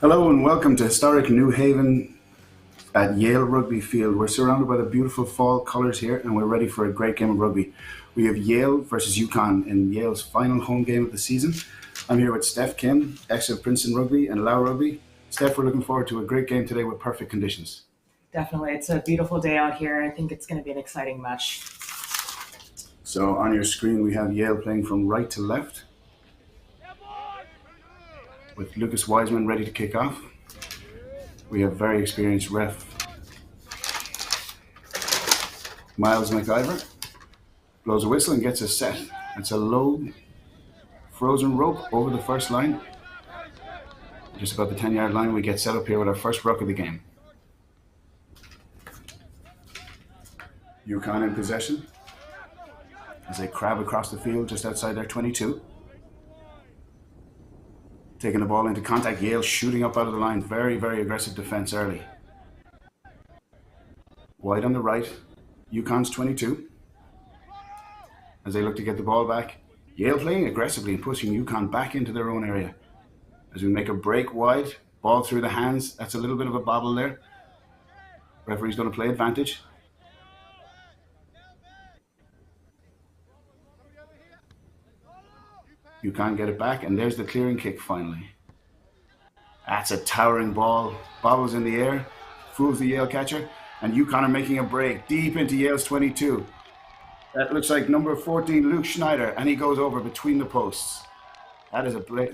Hello and welcome to historic New Haven at Yale Rugby Field. We're surrounded by the beautiful fall colours here and we're ready for a great game of rugby. We have Yale versus UConn in Yale's final home game of the season. I'm here with Steph Kim, ex of Princeton Rugby and Lau Rugby. Steph, we're looking forward to a great game today with perfect conditions. Definitely. It's a beautiful day out here. I think it's going to be an exciting match. So on your screen we have Yale playing from right to left, with Lucas Wiseman ready to kick off. We have very experienced ref Miles McIver. Blows a whistle and gets us set. It's a low frozen rope over the first line. Just about the 10-yard line, we get set up here with our first ruck of the game. UConn in possession as they crab across the field just outside their 22. Taking the ball into contact, Yale shooting up out of the line. Very, very aggressive defense early. Wide on the right, UConn's 22. As they look to get the ball back, Yale playing aggressively and pushing UConn back into their own area. As we make a break wide, ball through the hands. That's a little bit of a bobble there. Referee's going to play advantage. You can't get it back, and there's the clearing kick finally. That's a towering ball. Bobbles in the air, fools the Yale catcher, and UConn are making a break deep into Yale's 22. That looks like number 14, Luke Schneider, and he goes over between the posts. That is a break.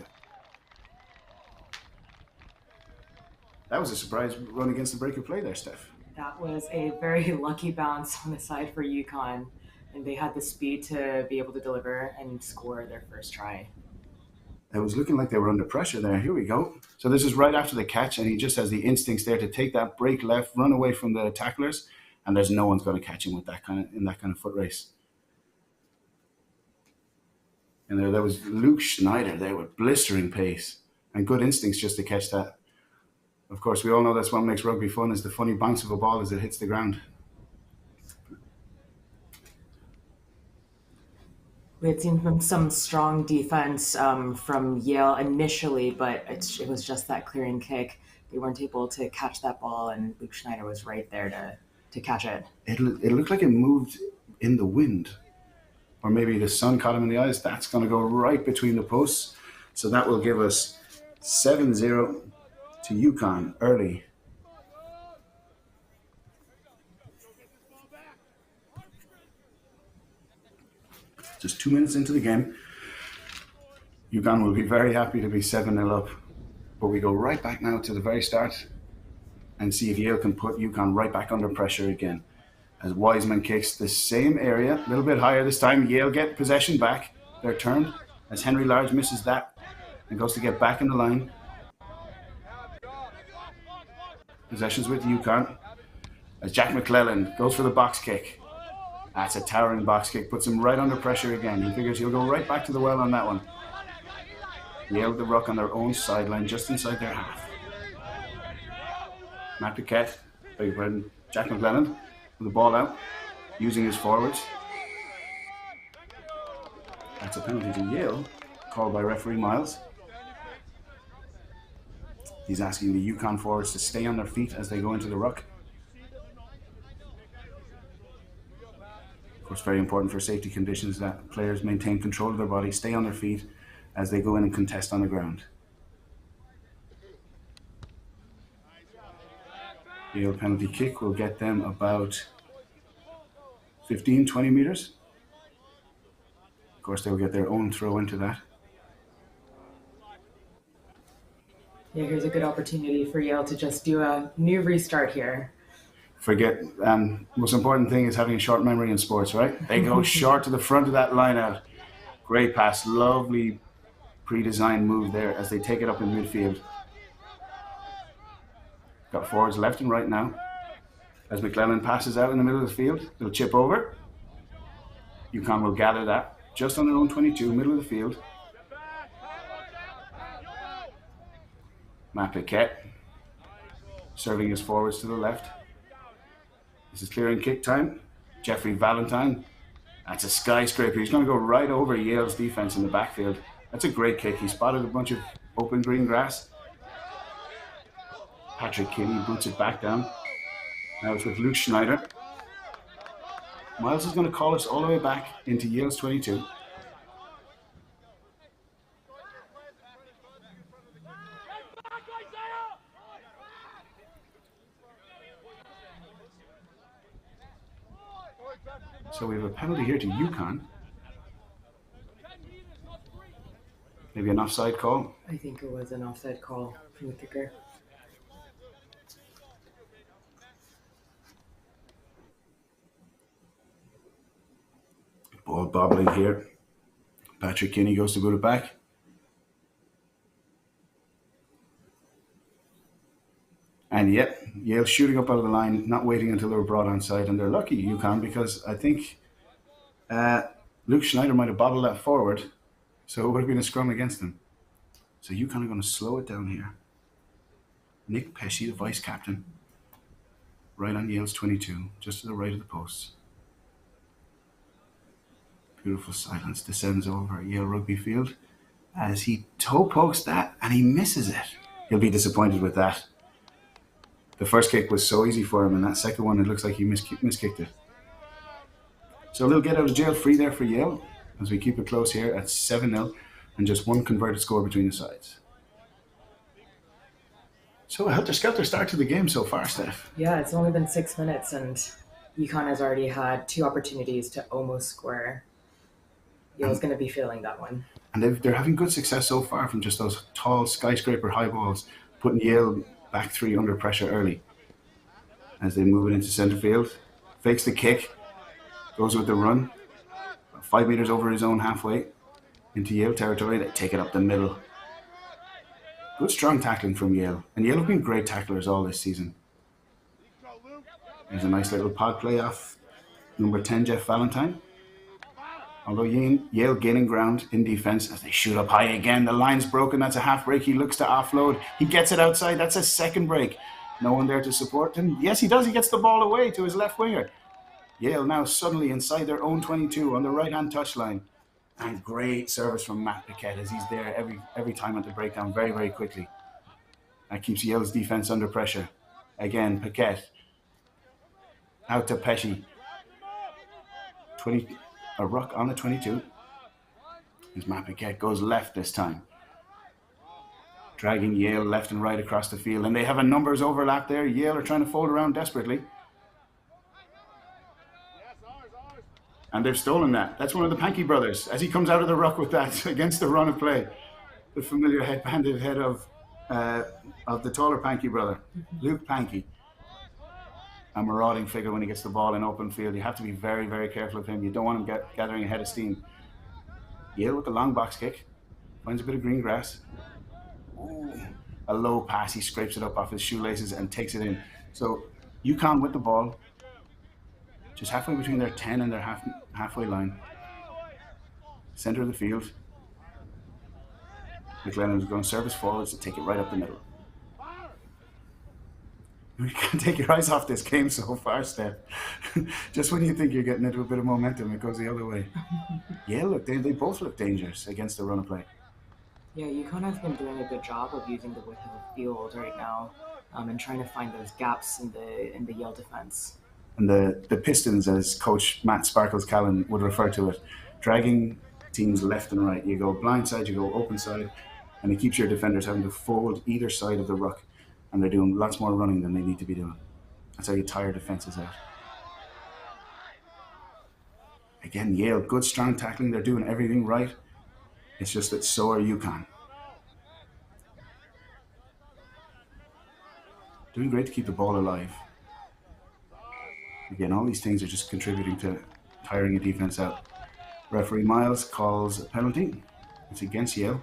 That was a surprise run against the break of play there, Steph. That was a very lucky bounce on the side for UConn, and they had the speed to be able to deliver and score their first try. It was looking like they were under pressure there. Here we go. So this is right after the catch, and he just has the instincts there to take that break left, run away from the tacklers, and there's no one's going to catch him with that kind of foot race. And there was Luke Schneider there with blistering pace and good instincts just to catch that. Of course, we all know that's what makes rugby fun, is the funny bounce of a ball as it hits the ground. We had seen some strong defense from Yale initially, but it was just that clearing kick. They weren't able to catch that ball, and Luke Schneider was right there to catch it. It looked like it moved in the wind, or maybe the sun caught him in the eyes. That's going to go right between the posts. So that will give us 7-0 to UConn early. Just 2 minutes into the game, UConn will be very happy to be 7-0 up. But we go right back now to the very start and see if Yale can put UConn right back under pressure again. As Wiseman kicks the same area, a little bit higher this time, Yale get possession back. They're turned as Henry Large misses that and goes to get back in the line. Possessions with UConn as Jack McClellan goes for the box kick. That's a towering box kick, puts him right under pressure again. He figures he'll go right back to the well on that one. Yale the ruck on their own sideline, just inside their half. Matt Piquet, Jack McClellan with the ball out, using his forwards. That's a penalty to Yale, called by referee Miles. He's asking the UConn forwards to stay on their feet as they go into the ruck. Of course, very important for safety conditions that players maintain control of their body, stay on their feet as they go in and contest on the ground. The Yale penalty kick will get them about 15-20 meters. Of course, they'll get their own throw into that. Yeah, here's a good opportunity for Yale to just do a new restart here. Most important thing is having a short memory in sports, right? They go short to the front of that line out. Great pass, lovely pre-designed move there as they take it up in midfield. Got forwards left and right now. As McClellan passes out in the middle of the field, they'll chip over. UConn will gather that just on their own 22, middle of the field. Matt Piquet serving his forwards to the left. This is clearing kick time. Jeffrey Valentine. That's a skyscraper. He's going to go right over Yale's defense in the backfield. That's a great kick. He spotted a bunch of open green grass. Patrick Kinney boots it back down. Now it's with Luke Schneider. Miles is going to call us all the way back into Yale's 22. So we have a penalty here to UConn. Maybe an offside call. I think it was an offside call from the kicker. Ball bobbling here. Patrick Kinney goes to boot it back. And yet, Yale shooting up out of the line, not waiting until they were brought onside. And they're lucky, UConn, because I think Luke Schneider might have bobbled that forward, so it would have been a scrum against them. So UConn are going to slow it down here. Nick Pesci, the vice captain, right on Yale's 22, just to the right of the posts. Beautiful silence descends over Yale Rugby Field as he toe pokes that and he misses it. He'll be disappointed with that. The first kick was so easy for him, and that second one, it looks like he miskicked it. So a little get out of jail free there for Yale as we keep it close here at 7-0 and just one converted score between the sides. So a helter-skelter start to the game so far, Steph. Yeah, it's only been 6 minutes, and UConn has already had 2 opportunities to almost score. Yale's going to be feeling that one. And they're having good success so far from just those tall skyscraper high balls, putting Yale back 3 under pressure early. As they move it into centre field, fakes the kick, goes with the run, 5 meters over his own halfway into Yale territory. They take it up the middle. Good strong tackling from Yale. And Yale have been great tacklers all this season. There's a nice little pod play off number 10, Jeff Valentine. Although Yale gaining ground in defense as they shoot up high again. The line's broken. That's a half break. He looks to offload. He gets it outside. That's a second break. No one there to support him. Yes, he does. He gets the ball away to his left winger. Yale now suddenly inside their own 22 on the right-hand touchline. And great service from Matt Paquette as he's there every time at the breakdown very, very quickly. That keeps Yale's defense under pressure. Again, Paquette. Out to Pesci. A ruck on the 22. As Matt Paquette goes left this time. Dragging Yale left and right across the field. And they have a numbers overlap there. Yale are trying to fold around desperately. And they've stolen that. That's one of the Pankey brothers. As he comes out of the ruck with that against the run of play. The familiar head-banded head of the taller Pankey brother, Luke Pankey. A marauding figure when he gets the ball in open field. You have to be very, very careful of him. You don't want him gathering a head of steam. Yale with the long box kick. Finds a bit of green grass. Ooh, a low pass. He scrapes it up off his shoelaces and takes it in. So UConn with the ball. Just halfway between their 10 and their halfway line. Center of the field. McLennan is going to service forwards to take it right up the middle. You can't take your eyes off this game so far, Steph. Just when you think you're getting into a bit of momentum, it goes the other way. Yeah, look, they both look dangerous against the run of play. Yeah, UConn has been doing a good job of using the width of the field right now and trying to find those gaps in the Yale defense. And the Pistons, as Coach Matt Sparkles Callan would refer to it, dragging teams left and right. You go blind side, you go open side, and it keeps your defenders having to fold either side of the ruck. And they're doing lots more running than they need to be doing. That's how you tire defenses out. Again, Yale, good strong tackling. They're doing everything right. It's just that so are UConn. Doing great to keep the ball alive. Again, all these things are just contributing to tiring a defense out. Referee Miles calls a penalty. It's against Yale.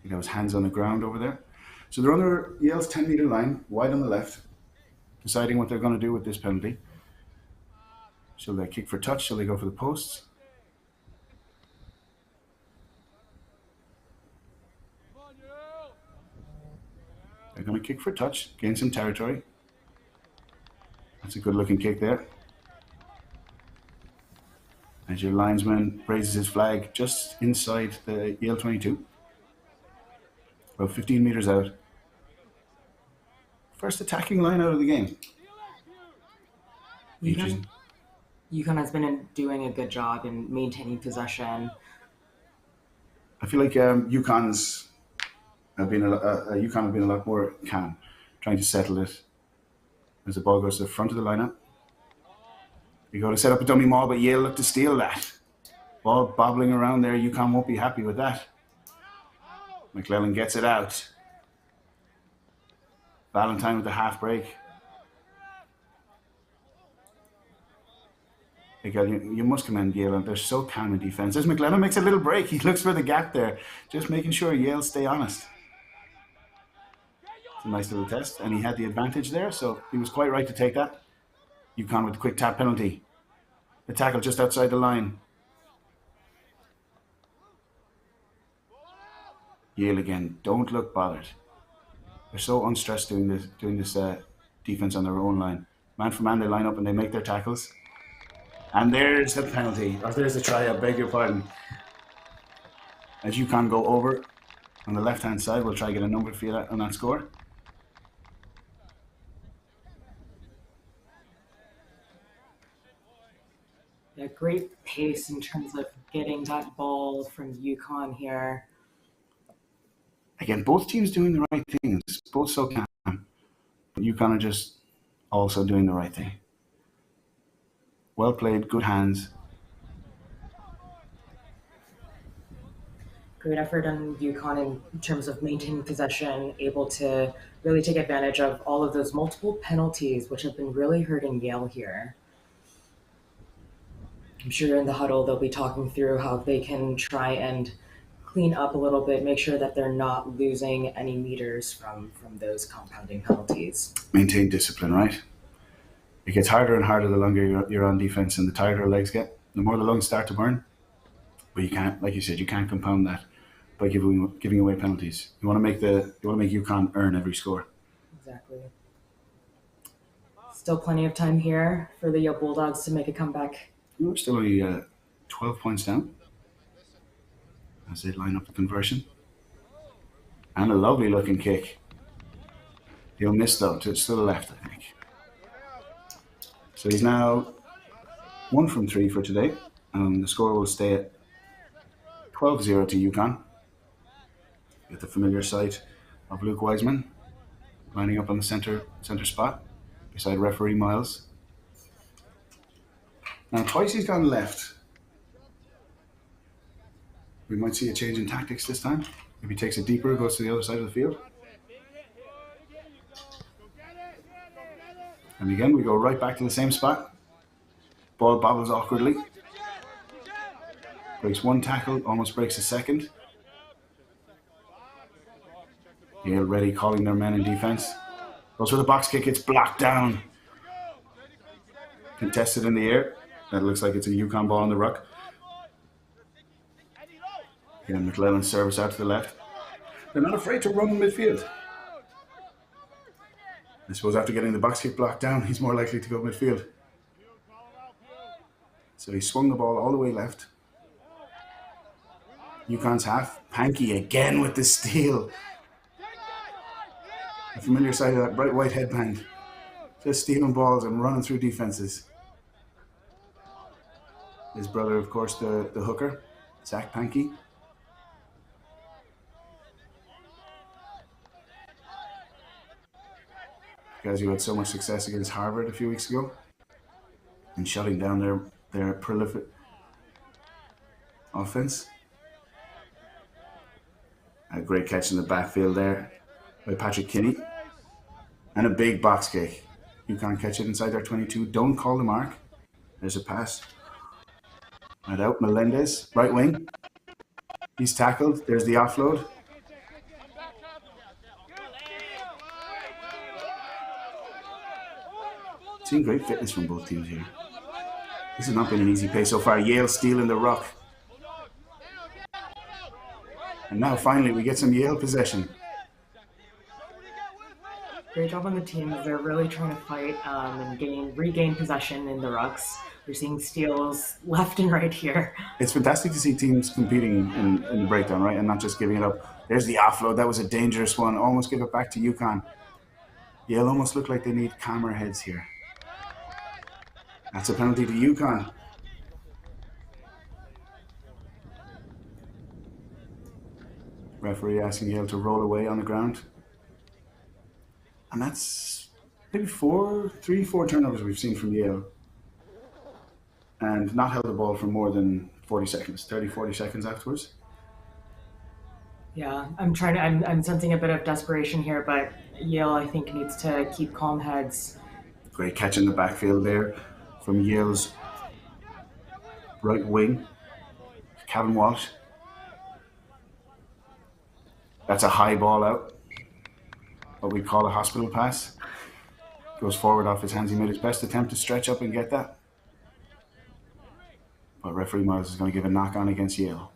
He got his hands on the ground over there. So they're under Yale's 10-meter line, wide on the left, deciding what they're going to do with this penalty. Shall they kick for touch? Shall they go for the posts? They're going to kick for touch, gain some territory. That's a good-looking kick there. As your linesman raises his flag just inside the Yale 22. about 15 meters out. First attacking line out of the game. UConn has been doing a good job in maintaining possession. I feel like UConn have been a lot more calm, trying to settle it as the ball goes to the front of the lineup. You go to set up a dummy maul, but Yale look to steal that. Ball bobbling around there. UConn won't be happy with that. McClellan gets it out. Valentine with the half break. Again, you must commend Yale, and they're so calm in defense. As McClellan makes a little break, he looks for the gap there, just making sure Yale stay honest. It's a nice little test, and he had the advantage there, so he was quite right to take that. UConn with the quick tap penalty. The tackle just outside the line. Yale again, don't look bothered. They're so unstressed doing this defense on their own line. Man for man, they line up and they make their tackles. And there's the penalty, or there's the try, I beg your pardon. As UConn go over on the left-hand side, we'll try to get a number for you on that score. Yeah, great pace in terms of getting that ball from UConn here. Again, both teams doing the right things. Both so calm. But UConn are just also doing the right thing. Well played, good hands. Great effort on UConn in terms of maintaining possession, able to really take advantage of all of those multiple penalties, which have been really hurting Yale here. I'm sure in the huddle they'll be talking through how they can try and clean up a little bit, make sure that they're not losing any meters from those compounding penalties. Maintain discipline, right? It gets harder and harder the longer you're on defense, and the tighter legs get, the more the lungs start to burn. But you can't, like you said, you can't compound that by giving away penalties. You want to make UConn earn every score. Exactly. Still plenty of time here for the Yale Bulldogs to make a comeback. We're still only 12 points down as they line up the conversion. And a lovely looking kick. He'll miss though, to the left, I think. So he's now 1 from 3 for today. The score will stay at 12-0 to UConn. With the familiar sight of Luke Wiseman lining up on the center spot beside referee Miles. Now twice he's gone left. We might see a change in tactics this time. Maybe he takes it deeper, goes to the other side of the field. And again, we go right back to the same spot. Ball bobbles awkwardly. Breaks one tackle, almost breaks a second. Yale ready, calling their men in defense. Goes for the box kick, it's blocked down. Contested in the air. That looks like it's a UConn ball on the ruck. Again, McClellan's service out to the left. They're not afraid to run in midfield. I suppose after getting the box kick blocked down, he's more likely to go midfield. So he swung the ball all the way left. UConn's half. Pankey again with the steal. A familiar sight of that bright white headband. Just stealing balls and running through defenses. His brother, of course, the hooker, Zach Pankey. Guys who had so much success against Harvard a few weeks ago and shutting down their prolific offense. A great catch in the backfield there by Patrick Kinney. And a big box kick. UConn catch it inside their 22. Don't call the mark. There's a pass. Right out, Melendez, right wing. He's tackled. There's the offload. Seeing great fitness from both teams here. This has not been an easy pace so far. Yale stealing the ruck. And now finally we get some Yale possession. Great job on the teams. They're really trying to fight and regain possession in the rucks. We're seeing steals left and right here. It's fantastic to see teams competing in the breakdown, right, and not just giving it up. There's the offload. That was a dangerous one. Almost give it back to UConn. Yale almost look like they need calmer heads here. That's a penalty to UConn. Referee asking Yale to roll away on the ground. And that's maybe four turnovers we've seen from Yale. And not held the ball for more than 40 seconds, 30, 40 seconds afterwards. Yeah, I'm sensing a bit of desperation here, but Yale, I think, needs to keep calm heads. Great catch in the backfield there from Yale's right wing, Calvin Walsh. That's a high ball out, what we call a hospital pass. Goes forward off his hands. He made his best attempt to stretch up and get that. But referee Miles is going to give a knock on against Yale.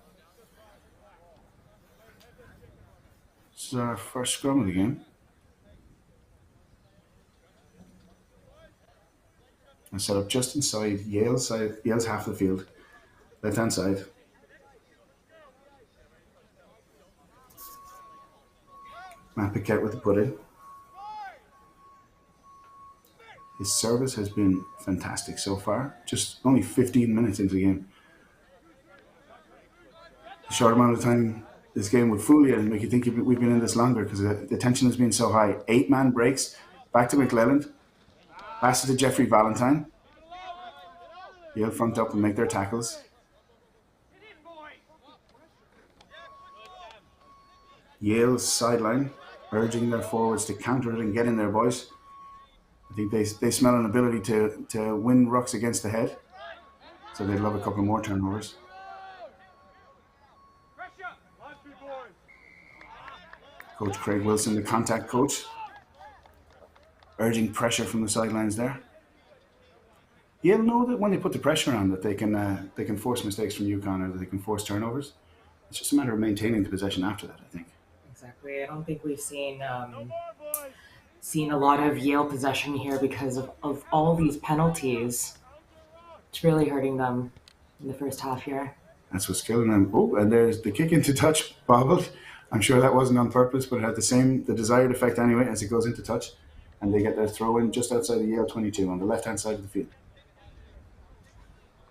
This is our first scrum of the game. And set up just inside Yale's half of the field, left hand side. Matt Paquette with the put in. His service has been fantastic so far. Just only 15 minutes into the game. A short amount of time this game would fool you and make you think we've been in this longer because the tension has been so high. 8-man breaks, back to McClelland. Pass it to Jeffrey Valentine. Yale front up and make their tackles. Yale's sideline, urging their forwards to counter it and get in there, boys. I think they smell an ability to win rucks against the head. So they'd love a couple more turnovers. Coach Craig Wilson, the contact coach, urging pressure from the sidelines there. Yale know that when they put the pressure on that they can force mistakes from UConn or that they can force turnovers. It's just a matter of maintaining the possession after that, I think. Exactly. I don't think we've seen a lot of Yale possession here because of all these penalties. It's really hurting them in the first half here. That's what's killing them. Oh, and there's the kick into touch bobbled. I'm sure that wasn't on purpose, but it had the desired effect anyway as it goes into touch. And they get their throw in just outside the Yale 22 on the left-hand side of the field.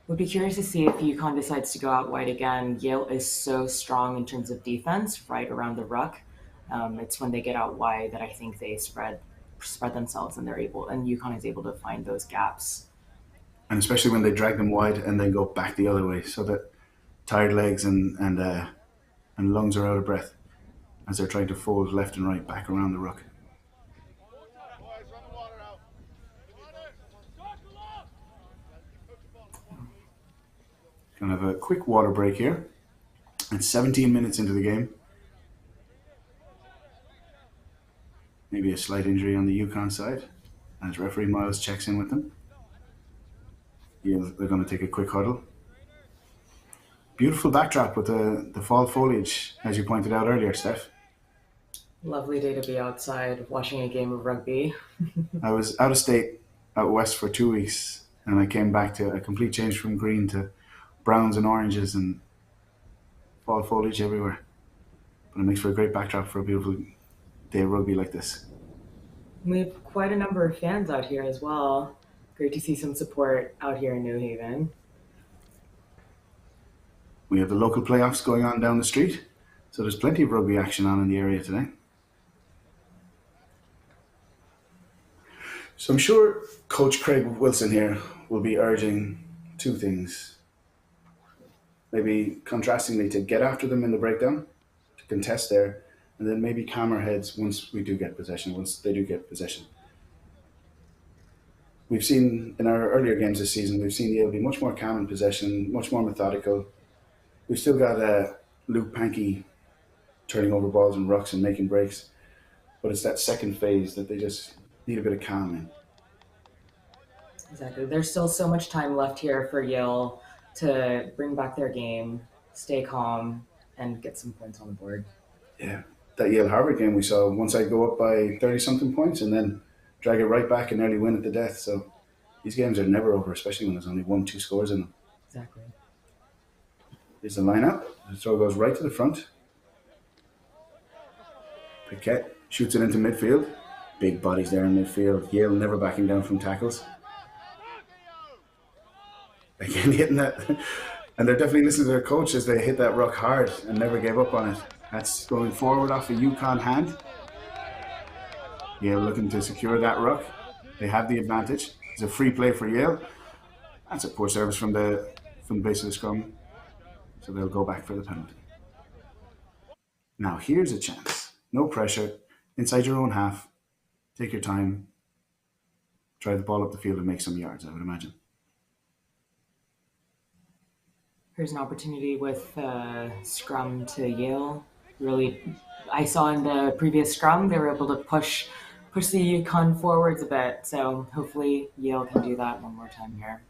Would be curious to see if UConn decides to go out wide again. Yale is so strong in terms of defense, right around the ruck. It's when they get out wide that I think they spread themselves and UConn is able to find those gaps. And especially when they drag them wide and then go back the other way, so that tired legs and lungs are out of breath as they're trying to fold left and right back around the ruck. Gonna have a quick water break here. It's 17 minutes into the game. Maybe a slight injury on the UConn side as referee Miles checks in with them. Yeah, they're going to take a quick huddle. Beautiful backdrop with the fall foliage, as you pointed out earlier, Steph. Lovely day to be outside watching a game of rugby. I was out of state, out west for 2 weeks, and I came back to a complete change from green to browns and oranges and fall foliage everywhere. But it makes for a great backdrop for a beautiful day of rugby like this. We have quite a number of fans out here as well. Great to see some support out here in New Haven. We have the local playoffs going on down the street, so there's plenty of rugby action on in the area today. So I'm sure Coach Craig Wilson here will be urging two things. Maybe contrastingly to get after them in the breakdown, to contest there, and then maybe calmer heads once they do get possession. We've seen in our earlier games this season, we've seen Yale be much more calm in possession, much more methodical. We've still got Luke Pankey turning over balls and rucks and making breaks, but it's that second phase that they just need a bit of calm in. Exactly. There's still so much time left here for Yale to bring back their game, stay calm, and get some points on the board. Yeah, that Yale-Harvard game we saw, one side go up by 30-something points and then drag it right back and nearly win at the death. So These games are never over, especially when there's only 1-2 scores in them. Exactly. Here's the line up. The throw goes right to the front. Piquet shoots it into midfield. Big bodies there in midfield. Yale never backing down from tackles. Again, hitting that. And they're definitely listening to their coach as they hit that ruck hard and never gave up on it. That's going forward off a UConn hand. Yale looking to secure that ruck. They have the advantage. It's a free play for Yale. That's a poor service from the base of the scrum. So they'll go back for the penalty. Now here's a chance. No pressure. Inside your own half. Take your time. Drive the ball up the field and make some yards, I would imagine. Here's an opportunity with scrum to Yale. Really, I saw in the previous scrum they were able to push the UConn forwards a bit. So hopefully Yale can do that one more time here.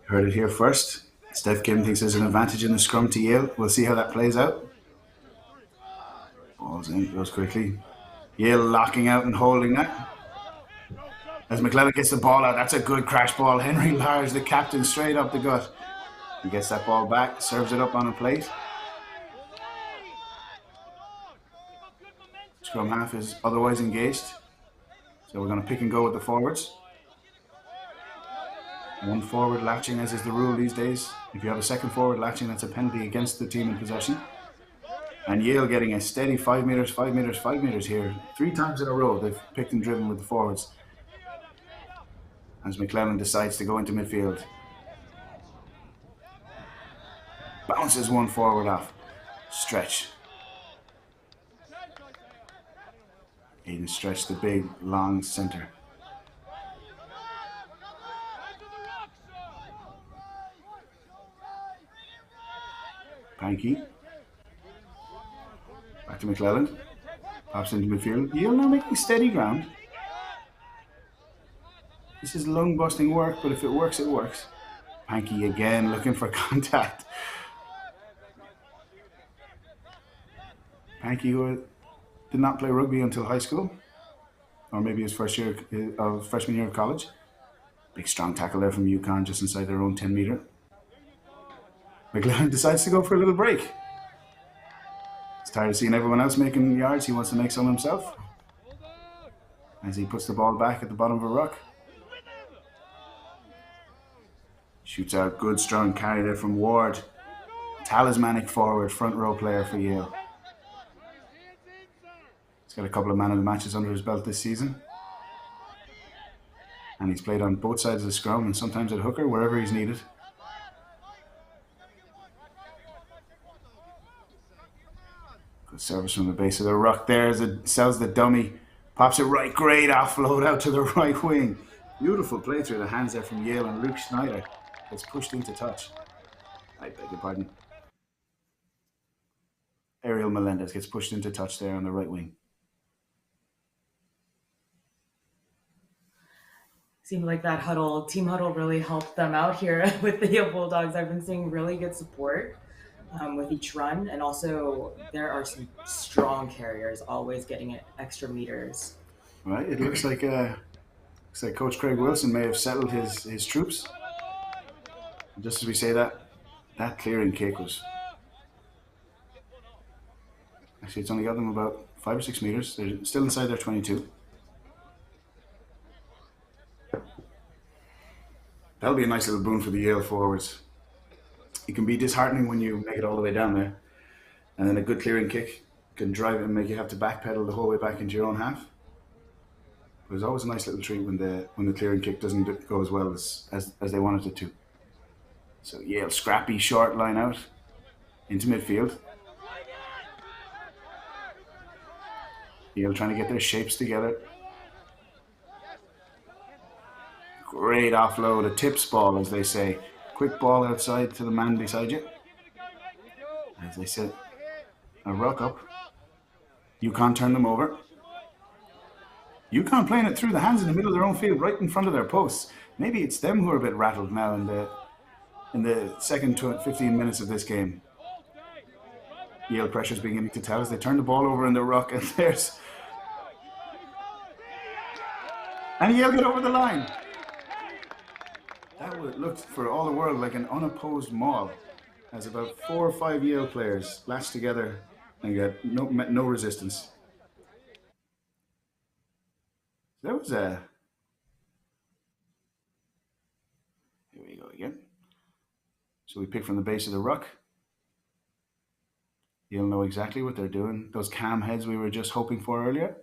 Heard it here first. Steph Kim thinks there's an advantage in the scrum to Yale. We'll see how that plays out. Ball's in, goes quickly. Yale locking out and holding that. As McLellan gets the ball out, that's a good crash ball. Henry Large, the captain, straight up the gut. He gets that ball back, serves it up on a plate. Scrum half is otherwise engaged. So we're going to pick and go with the forwards. One forward latching, as is the rule these days. If you have a second forward latching, that's a penalty against the team in possession. And Yale getting a steady 5 meters, 5 meters, 5 meters here. 3 times in a row they've picked and driven with the forwards. As McLellan decides to go into midfield. Bounces one forward off. Stretch. Aiden Stretch, the big, long centre. Pankey. Back to McLellan. Pops into midfield. Yale now making steady ground. This is lung-busting work, but if it works, it works. Pankey again looking for contact. Pankey, who did not play rugby until high school, or maybe his freshman year of college. Big strong tackle there from UConn just inside their own 10 meter. McLellan decides to go for a little break. He's tired of seeing everyone else making yards. He wants to make some himself. As he puts the ball back at the bottom of a ruck. Shoots out, good strong carry there from Ward. Talismanic forward, front row player for Yale. He's got a couple of man of the matches under his belt this season. And he's played on both sides of the scrum and sometimes at hooker, wherever he's needed. Good service from the base of the ruck there as it sells the dummy. Pops it right, great offload out to the right wing. Beautiful play through the hands there from Yale, and Luke Schneider gets pushed into touch. I beg your pardon. Ariel Melendez gets pushed into touch there on the right wing. Seemed like that team huddle really helped them out here with the Yale Bulldogs. I've been seeing really good support with each run, and also there are some strong carriers always getting extra meters. Right, it looks like Coach Craig Wilson may have settled his troops. Just as we say that clearing kick was... Actually, it's only got them about 5 or 6 meters. They're still inside their 22. That'll be a nice little boon for the Yale forwards. It can be disheartening when you make it all the way down there. And then a good clearing kick can drive it and make you have to backpedal the whole way back into your own half. But it's always a nice little treat when the clearing kick doesn't go as well as they wanted it to. So Yale scrappy short line out into midfield. Yale trying to get their shapes together. Great offload, a tips ball, as they say. Quick ball outside to the man beside you. As they said, a ruck up. UConn turn them over. UConn playing it through the hands in the middle of their own field, right in front of their posts. Maybe it's them who are a bit rattled now in the second 15 minutes of this game. Yale pressure's beginning to tell as they turn the ball over in the ruck, and Yale get over the line. That looked for all the world like an unopposed maul, as about 4 or 5 Yale players latched together and got met no resistance. That was a. Here we go again. So we pick from the base of the ruck. You'll know exactly what they're doing. Those cam heads we were just hoping for earlier.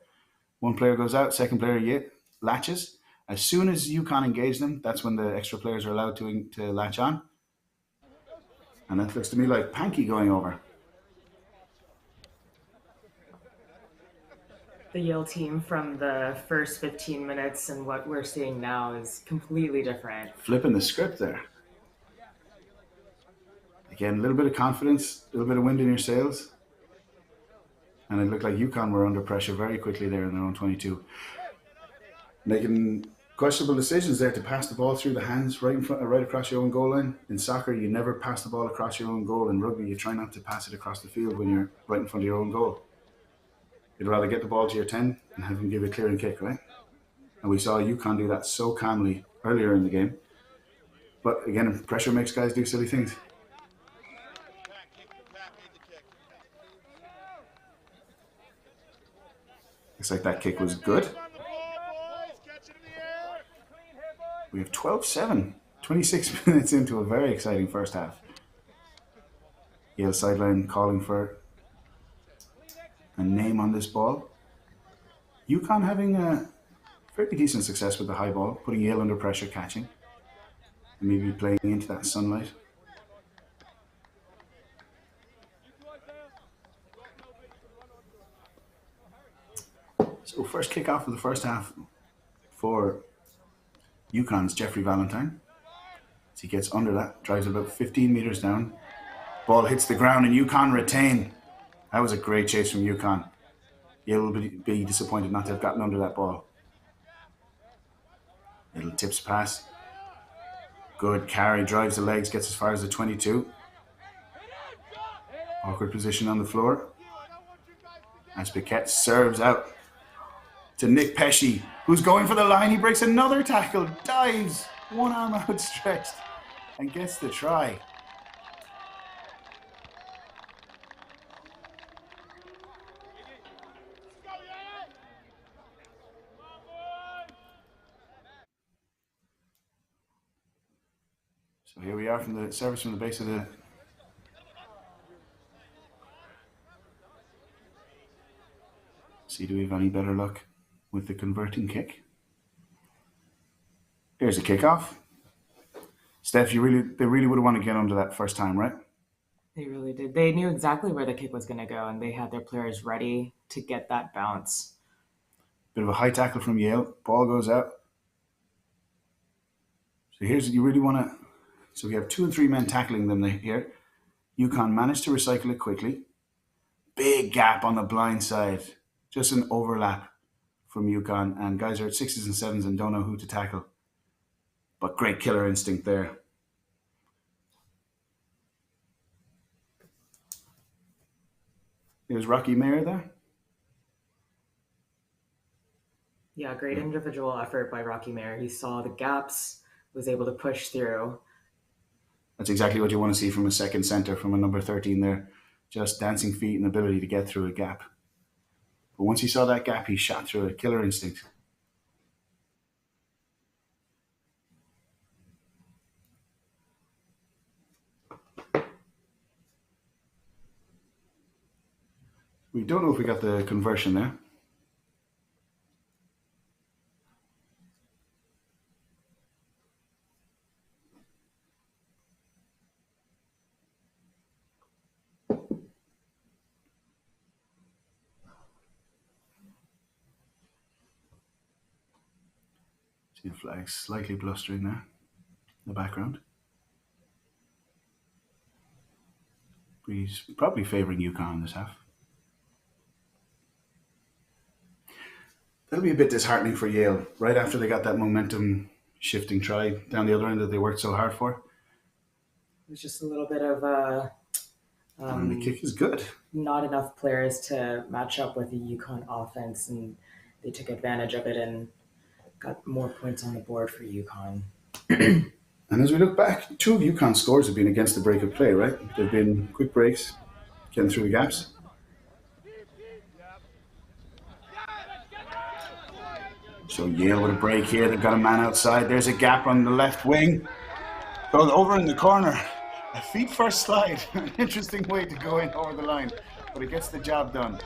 One player goes out, second player latches. As soon as UConn engage them, that's when the extra players are allowed to latch on. And that looks to me like Panky going over. The Yale team from the first 15 minutes and what we're seeing now is completely different. Flipping the script there. Again, a little bit of confidence, a little bit of wind in your sails. And it looked like UConn were under pressure very quickly there in their own 22. Making questionable decisions there to pass the ball through the hands right in front, right across your own goal line. In soccer, you never pass the ball across your own goal. In rugby, you try not to pass it across the field when you're right in front of your own goal. You'd rather get the ball to your 10 and have them give a clearing kick, right? And we saw UConn do that so calmly earlier in the game. But again, pressure makes guys do silly things. Looks like that kick was good. We have 12-7, 26 minutes into a very exciting first half. Yale sideline calling for a name on this ball. UConn having a fairly decent success with the high ball, putting Yale under pressure, catching, and maybe playing into that sunlight. So first kickoff of the first half for UConn's Jeffrey Valentine. As he gets under that, drives about 15 meters down. Ball hits the ground and UConn retain. That was a great chase from UConn. Yale will be disappointed not to have gotten under that ball. Little tips pass. Good carry, drives the legs, gets as far as the 22. Awkward position on the floor. As Piquet serves out to Nick Pesci, who's going for the line. He breaks another tackle, dives, one arm outstretched, and gets the try. So here we are from the service from the base of the. See, do we have any better luck with the converting kick? Here's a kickoff. Steph, they really would have wanted to get under that first time, right? They really did. They knew exactly where the kick was going to go, and they had their players ready to get that bounce. Bit of a high tackle from Yale. Ball goes out. So you really want to. So we have 2 and 3 men tackling them here. UConn managed to recycle it quickly. Big gap on the blind side. Just an overlap from UConn, and guys are at 6s and 7s and don't know who to tackle. But great killer instinct there. There's Rocky Mayer there. Yeah, great individual effort by Rocky Mayer. He saw the gaps, was able to push through. That's exactly what you want to see from a second center, from a number 13 there. Just dancing feet and ability to get through a gap. But once he saw that gap, he shot through it. Killer instinct. We don't know if we got the conversion there. See the flag slightly blustering there in the background. He's probably favouring UConn in this half. That'll be a bit disheartening for Yale, right after they got that momentum shifting try down the other end that they worked so hard for. It was just a little bit of the kick is good. Not enough players to match up with the UConn offense, and they took advantage of it and got more points on the board for UConn. And as we look back, two of UConn's scores have been against the break of play, right? They've been quick breaks, getting through the gaps. So Yale with a break here. They've got a man outside. There's a gap on the left wing. Goes over in the corner. A feet first slide. An interesting way to go in over the line, but it gets the job done.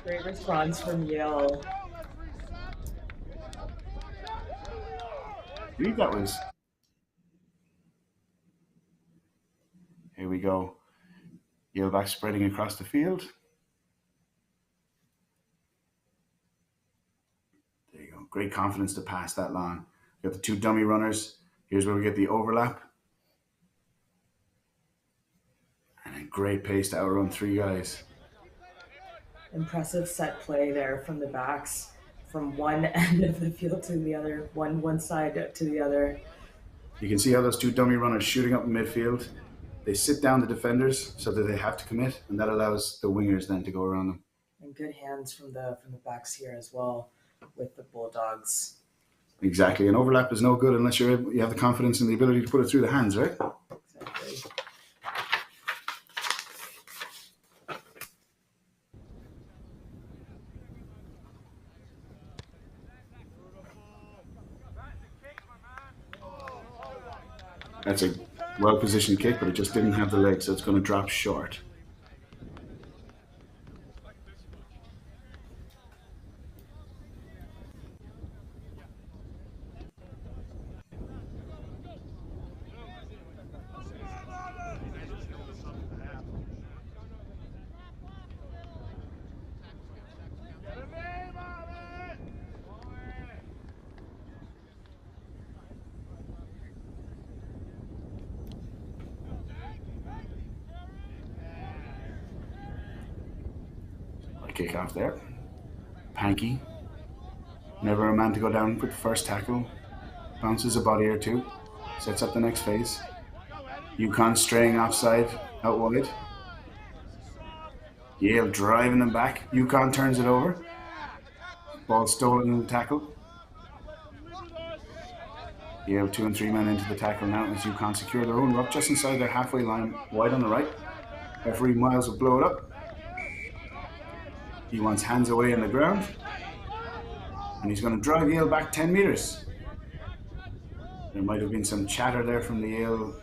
Great response from Yale. I believe that was. Here we go. Yale back spreading across the field. There you go. Great confidence to pass that long. Got the two dummy runners. Here's where we get the overlap. And a great pace to outrun three guys. Impressive set play there from the backs, from one end of the field to the other, one side to the other. You can see how those two dummy runners shooting up in midfield. They sit down the defenders so that they have to commit, and that allows the wingers then to go around them. And good hands from the backs here as well with the Bulldogs. Exactly. An overlap is no good unless you have the confidence and the ability to put it through the hands, right? Exactly. That's a well-positioned kick, but it just didn't have the legs, so it's going to drop short. Kick off there. Panky. Never a man to go down with the first tackle. Bounces a body or two. Sets up the next phase. UConn straying offside, out wide. Yale driving them back. UConn turns it over. Ball stolen in the tackle. Yale 2 and 3 men into the tackle now as UConn secure their own ruck just inside their halfway line, wide on the right. Referee Miles will blow it up. He wants hands away on the ground. And he's going to drive Yale back 10 metres. There might have been some chatter there from the Yale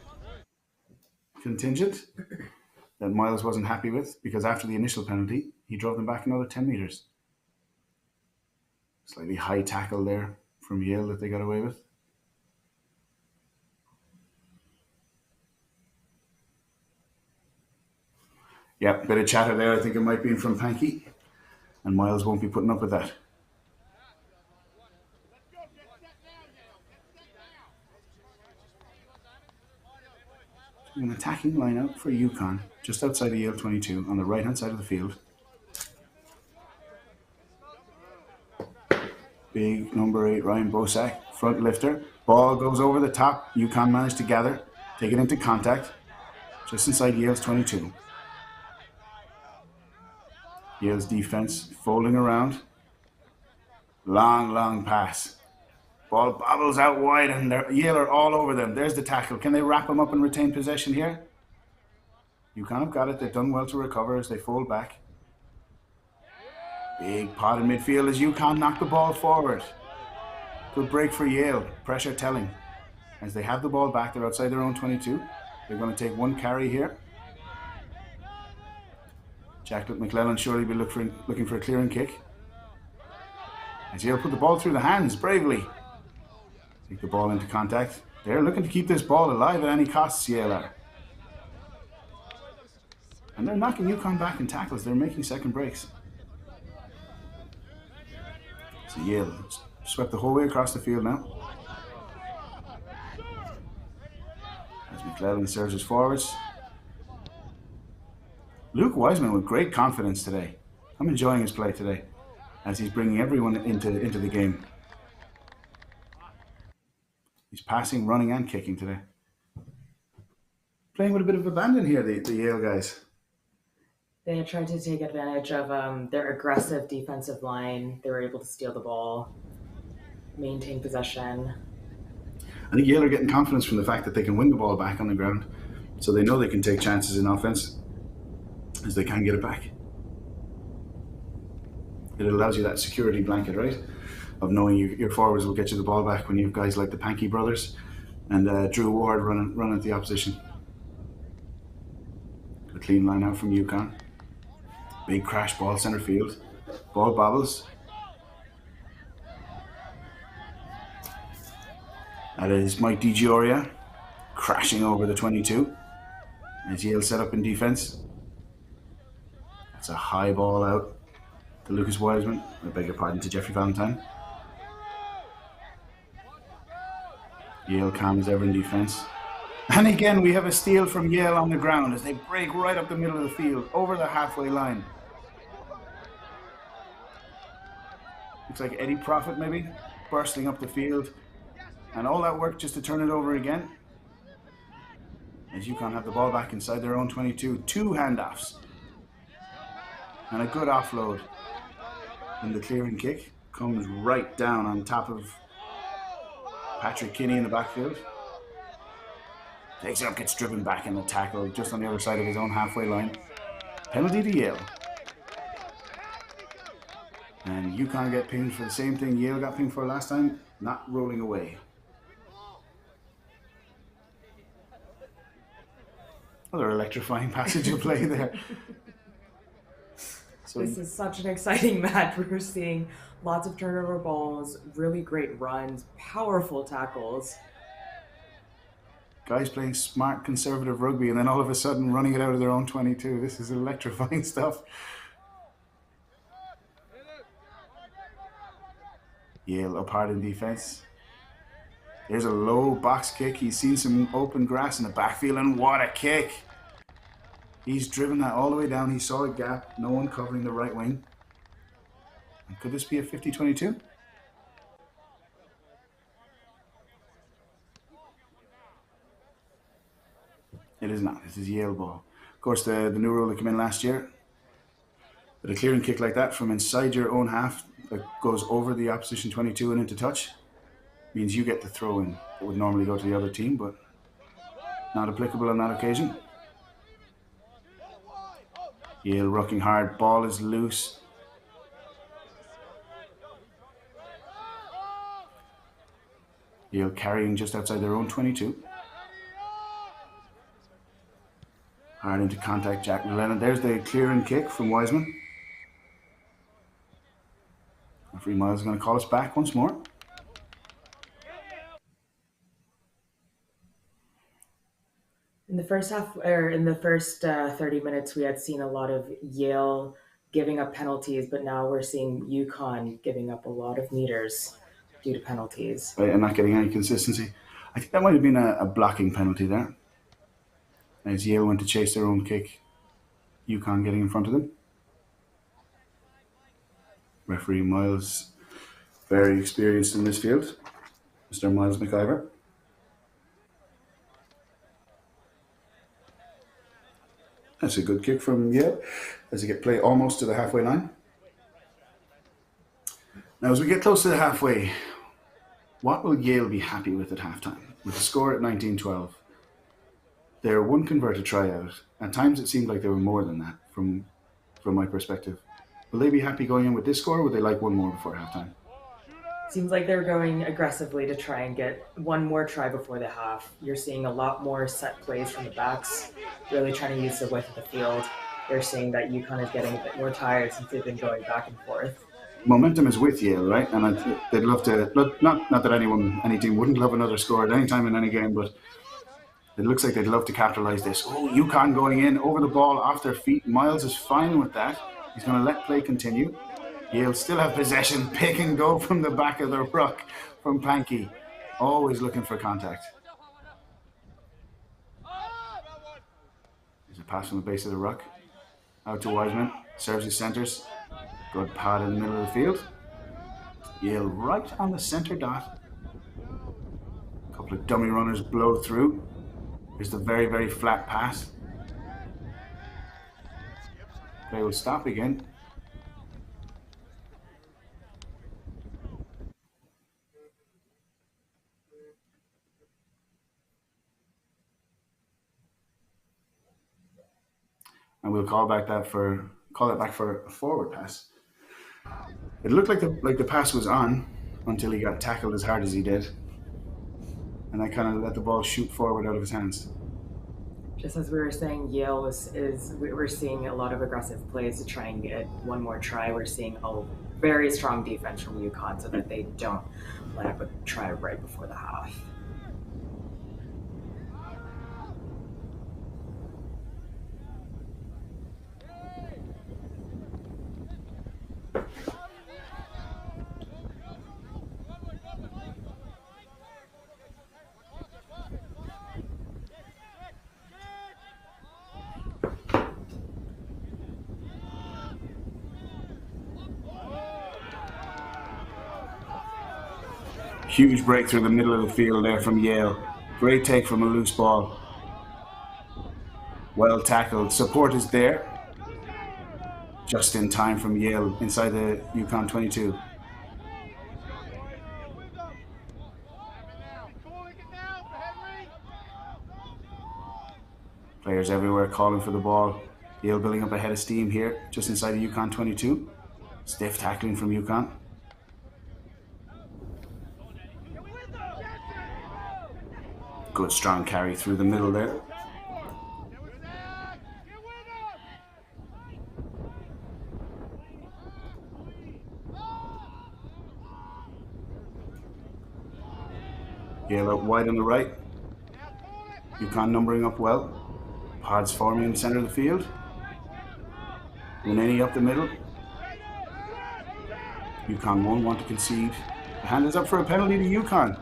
contingent that Miles wasn't happy with, because after the initial penalty, he drove them back another 10 metres. Slightly high tackle there from Yale that they got away with. Yeah, bit of chatter there. I think it might be from Panky. And Miles won't be putting up with that. An attacking line out for UConn, just outside of Yale 22, on the right-hand side of the field. Big number 8, Ryan Bosak, front lifter. Ball goes over the top. UConn managed to gather, take it into contact, just inside Yale's 22. Yale's defense folding around. Long pass. Ball bobbles out wide, and Yale are all over them. There's the tackle. Can they wrap them up and retain possession here? UConn have got it. They've done well to recover as they fold back. Big pot in midfield as UConn knock the ball forward. Good break for Yale. Pressure telling. As they have the ball back, they're outside their own 22. They're going to take one carry here. Jacqueline McClellan surely be looking for a clearing kick. As Yale put the ball through the hands bravely. Take the ball into contact. They're looking to keep this ball alive at any cost, Yale are. And they're knocking UConn back in tackles. They're making second breaks. So Yale swept the whole way across the field now. As McClellan serves his forwards. Luke Wiseman with great confidence today. I'm enjoying his play today as he's bringing everyone into the game. He's passing, running, and kicking today. Playing with a bit of abandon here, the Yale guys. They had tried to take advantage of their aggressive defensive line. They were able to steal the ball, maintain possession. I think Yale are getting confidence from the fact that they can win the ball back on the ground, so they know they can take chances in offense as they can get it back. It allows you that security blanket, right, of knowing your forwards will get you the ball back when you have guys like the Pankey brothers and Drew Ward running at the opposition. A clean line out from UConn. Big crash ball center field. Ball bobbles. That is Mike DiGioia crashing over the 22 as Yale set up in defense. That's a high ball out to Lucas Wiseman. I beg your pardon, to Jeffrey Valentine. Yale calm as ever in defense. And again, we have a steal from Yale on the ground as they break right up the middle of the field, over the halfway line. Looks like Eddie Prophet, maybe, bursting up the field. And all that work just to turn it over again. As UConn have the ball back inside their own 22. 2 handoffs. And a good offload. And the clearing kick comes right down on top of Patrick Kinney in the backfield. Takes it up, gets driven back in the tackle just on the other side of his own halfway line. Penalty to Yale. And UConn get pinged for the same thing Yale got pinged for last time, not rolling away. Another electrifying passage of play there. So this is such an exciting match. We're seeing lots of turnover balls, really great runs, powerful tackles. Guys playing smart conservative rugby and then all of a sudden running it out of their own 22. This is electrifying stuff. Yale up hard in defense. There's a low box kick. He's seen some open grass in the backfield, and what a kick. He's driven that all the way down. He saw a gap, no one covering the right wing. And could this be a 50-22? It is not. This is Yale ball. Of course, the new rule that came in last year, that a clearing kick like that from inside your own half that goes over the opposition 22 and into touch means you get the throw in. It would normally go to the other team, but not applicable on that occasion. Yale rucking hard. Ball is loose. Yale carrying just outside their own 22. Hard into contact, Jack Lennon. There's the clearing kick from Wiseman. Referee Miles is going to call us back once more. In the first half, or in the first 30 minutes, we had seen a lot of Yale giving up penalties, but now we're seeing UConn giving up a lot of meters due to penalties. Right, and not getting any consistency. I think that might have been a blocking penalty there. As Yale went to chase their own kick, UConn getting in front of them. Referee Miles, very experienced in this field, Mr. Miles McIver. That's a good kick from Yale as they get play almost to the halfway line. Now, as we get close to the halfway, what will Yale be happy with at halftime? With a score at 19-12. They're one converted try out. At times it seemed like they were more than that from my perspective. Will they be happy going in with this score, or would they like one more before halftime? Seems like they're going aggressively to try and get one more try before the half. You're seeing a lot more set plays from the backs, really trying to use the width of the field. They're seeing that UConn is getting a bit more tired since they've been going back and forth. Momentum is with Yale, right? And they'd love to, not that any team wouldn't love another score at any time in any game, but it looks like they'd love to capitalize this. Oh, UConn going in, over the ball, off their feet. Miles is fine with that. He's going to let play continue. Yale still have possession. Pick and go from the back of the ruck from Pankey. Always looking for contact. There's a pass from the base of the ruck. Out to Wiseman. Serves his centres. Good pad in the middle of the field. Yale right on the centre dot. A couple of dummy runners blow through. Here's the very, very flat pass. Play will stop again. and we'll call it back for a forward pass. It looked like the pass was on until he got tackled as hard as he did, and I kind of let the ball shoot forward out of his hands. Just as we were saying, Yale we're seeing a lot of aggressive plays to try and get one more try. We're seeing a very strong defense from UConn so that they don't let up a try right before the half. Huge break through the middle of the field there from Yale. Great take from a loose ball. Well tackled. Support is there. Just in time from Yale inside the UConn 22. Players everywhere calling for the ball. Yale building up a head of steam here, just inside the UConn 22. Stiff tackling from UConn. Good strong carry through the middle there. Yale out wide on the right. UConn numbering up well. Pods forming in the center of the field. Luneni up the middle. UConn won't want to concede. The hand is up for a penalty to UConn.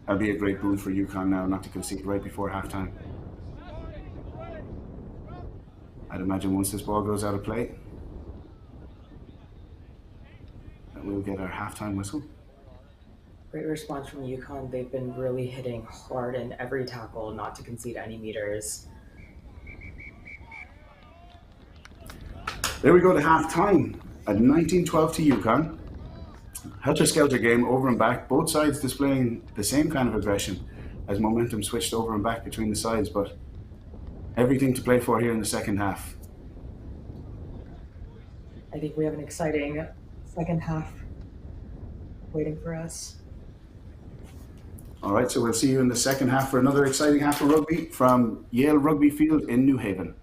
That'll be a great boon for UConn now, not to concede right before halftime. I'd imagine once this ball goes out of play, that we'll get our halftime whistle. Great response from UConn. They've been really hitting hard in every tackle, not to concede any meters. There we go to halftime at 19-12 to UConn. Helter-skelter game over and back, both sides displaying the same kind of aggression as momentum switched over and back between the sides, but everything to play for here in the second half. I think we have an exciting second half waiting for us. All right, so we'll see you in the second half for another exciting half of rugby from Yale Rugby Field in New Haven.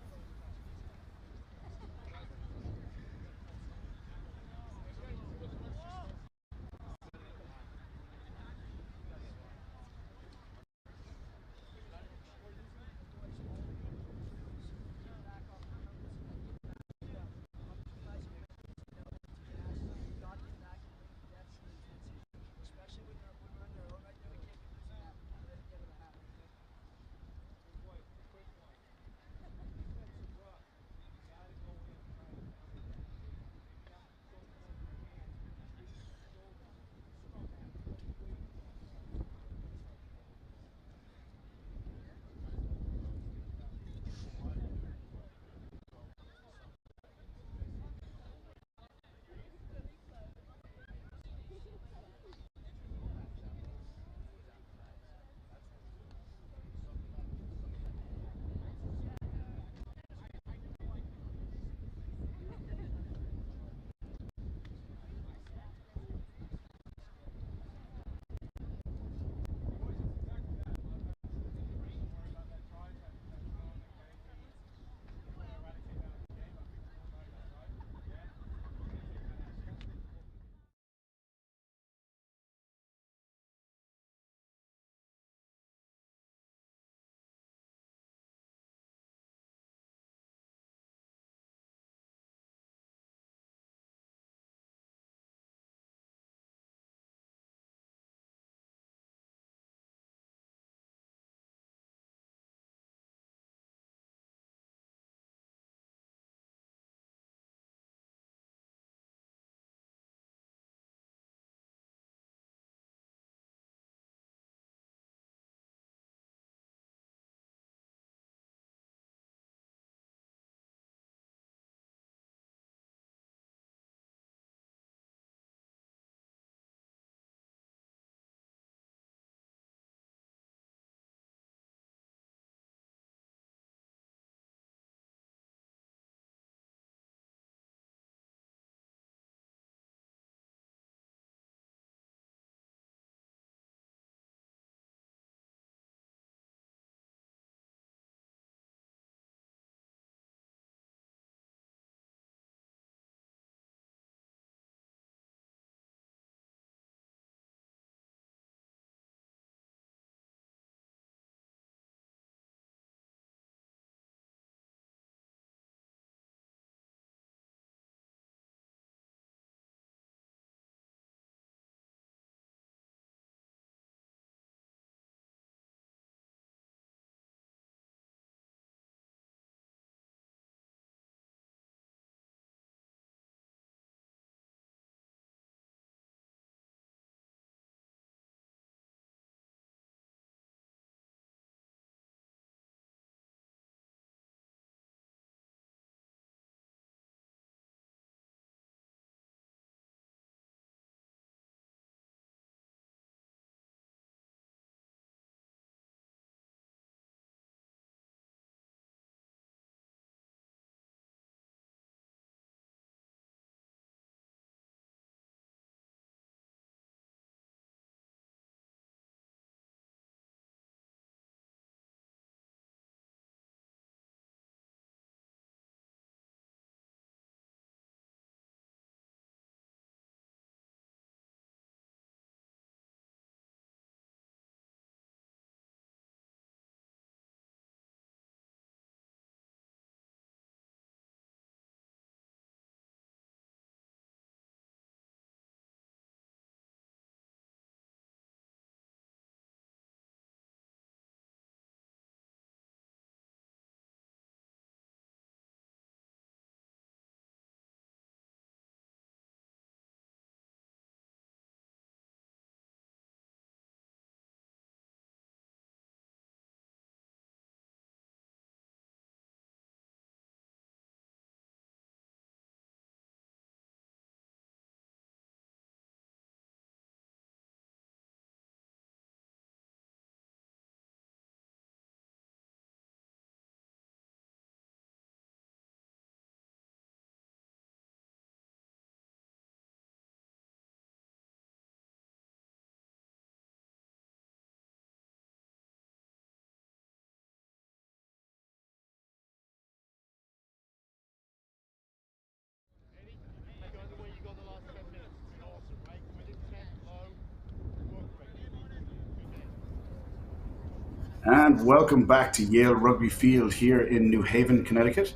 And welcome back to Yale Rugby Field here in New Haven, Connecticut.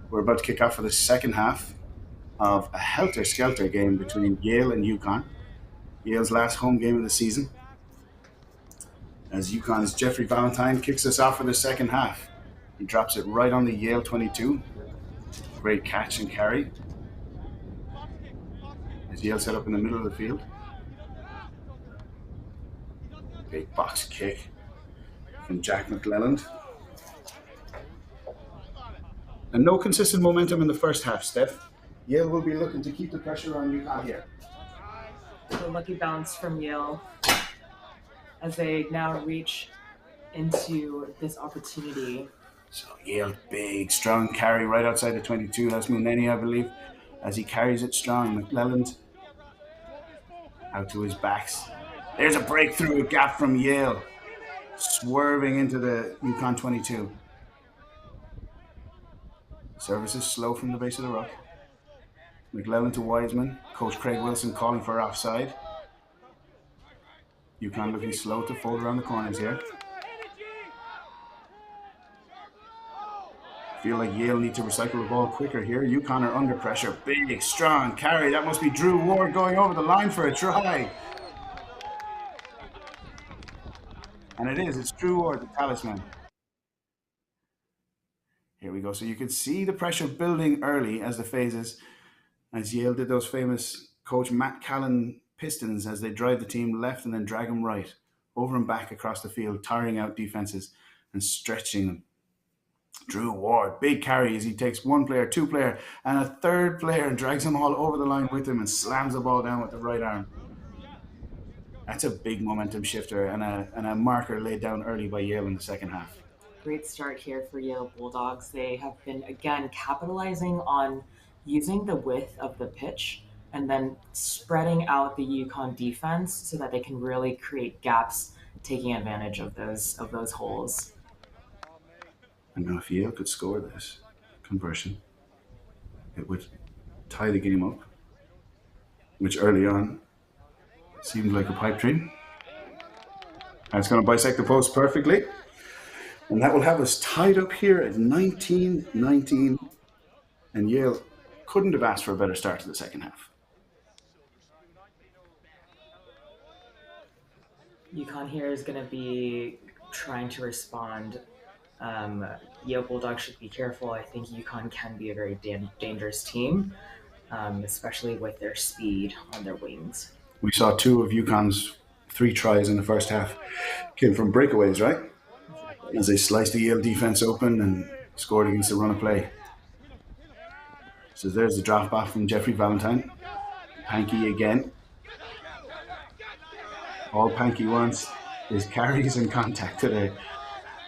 We're about to kick off for the second half of a helter-skelter game between Yale and UConn. Yale's last home game of the season. As UConn's Jeffrey Valentine kicks us off for the second half. He drops it right on the Yale 22. Great catch and carry. As Yale set up in the middle of the field. Big box kick from Jack McClelland. And no consistent momentum in the first half, Steph. Yale will be looking to keep the pressure on UConn here. A lucky bounce from Yale as they now reach into this opportunity. So Yale, big, strong carry right outside the 22. That's Muneni, I believe, as he carries it strong. McClelland out to his backs. There's a breakthrough, a gap from Yale, swerving into the UConn 22. Service is slow from the base of the ruck. McClelland to Wiseman. Coach Craig Wilson calling for offside. UConn looking slow to fold around the corners here. Feel like Yale need to recycle the ball quicker here. UConn are under pressure. Big, strong carry. That must be Drew Ward going over the line for a try. And it is. It's Drew Ward, the talisman. Here we go. So you can see the pressure building early as the phases, as Yale did those famous Coach Matt Callan pistons as they drive the team left and then drag them right, over and back across the field, tiring out defenses and stretching them. Drew Ward, big carry as he takes one player, two player, and a third player and drags them all over the line with him and slams the ball down with the right arm. That's a big momentum shifter and a marker laid down early by Yale in the second half. Great start here for Yale Bulldogs. They have been, again, capitalizing on using the width of the pitch and then spreading out the UConn defense so that they can really create gaps, taking advantage of those holes. And now if Yale could score this conversion, it would tie the game up, which early on seemed like a pipe dream. And it's going to bisect the post perfectly. And that will have us tied up here at 19-19. And Yale couldn't have asked for a better start to the second half. UConn here is going to be trying to respond. Yale Bulldogs should be careful. I think UConn can be a very dangerous team, especially with their speed on their wings. We saw two of UConn's 3 tries in the first half came from breakaways, right? Exactly. As they sliced the Yale defense open and scored against the run of play. So there's the drop off from Jeffrey Valentine. Pankey again. All Pankey wants is carries and contact today.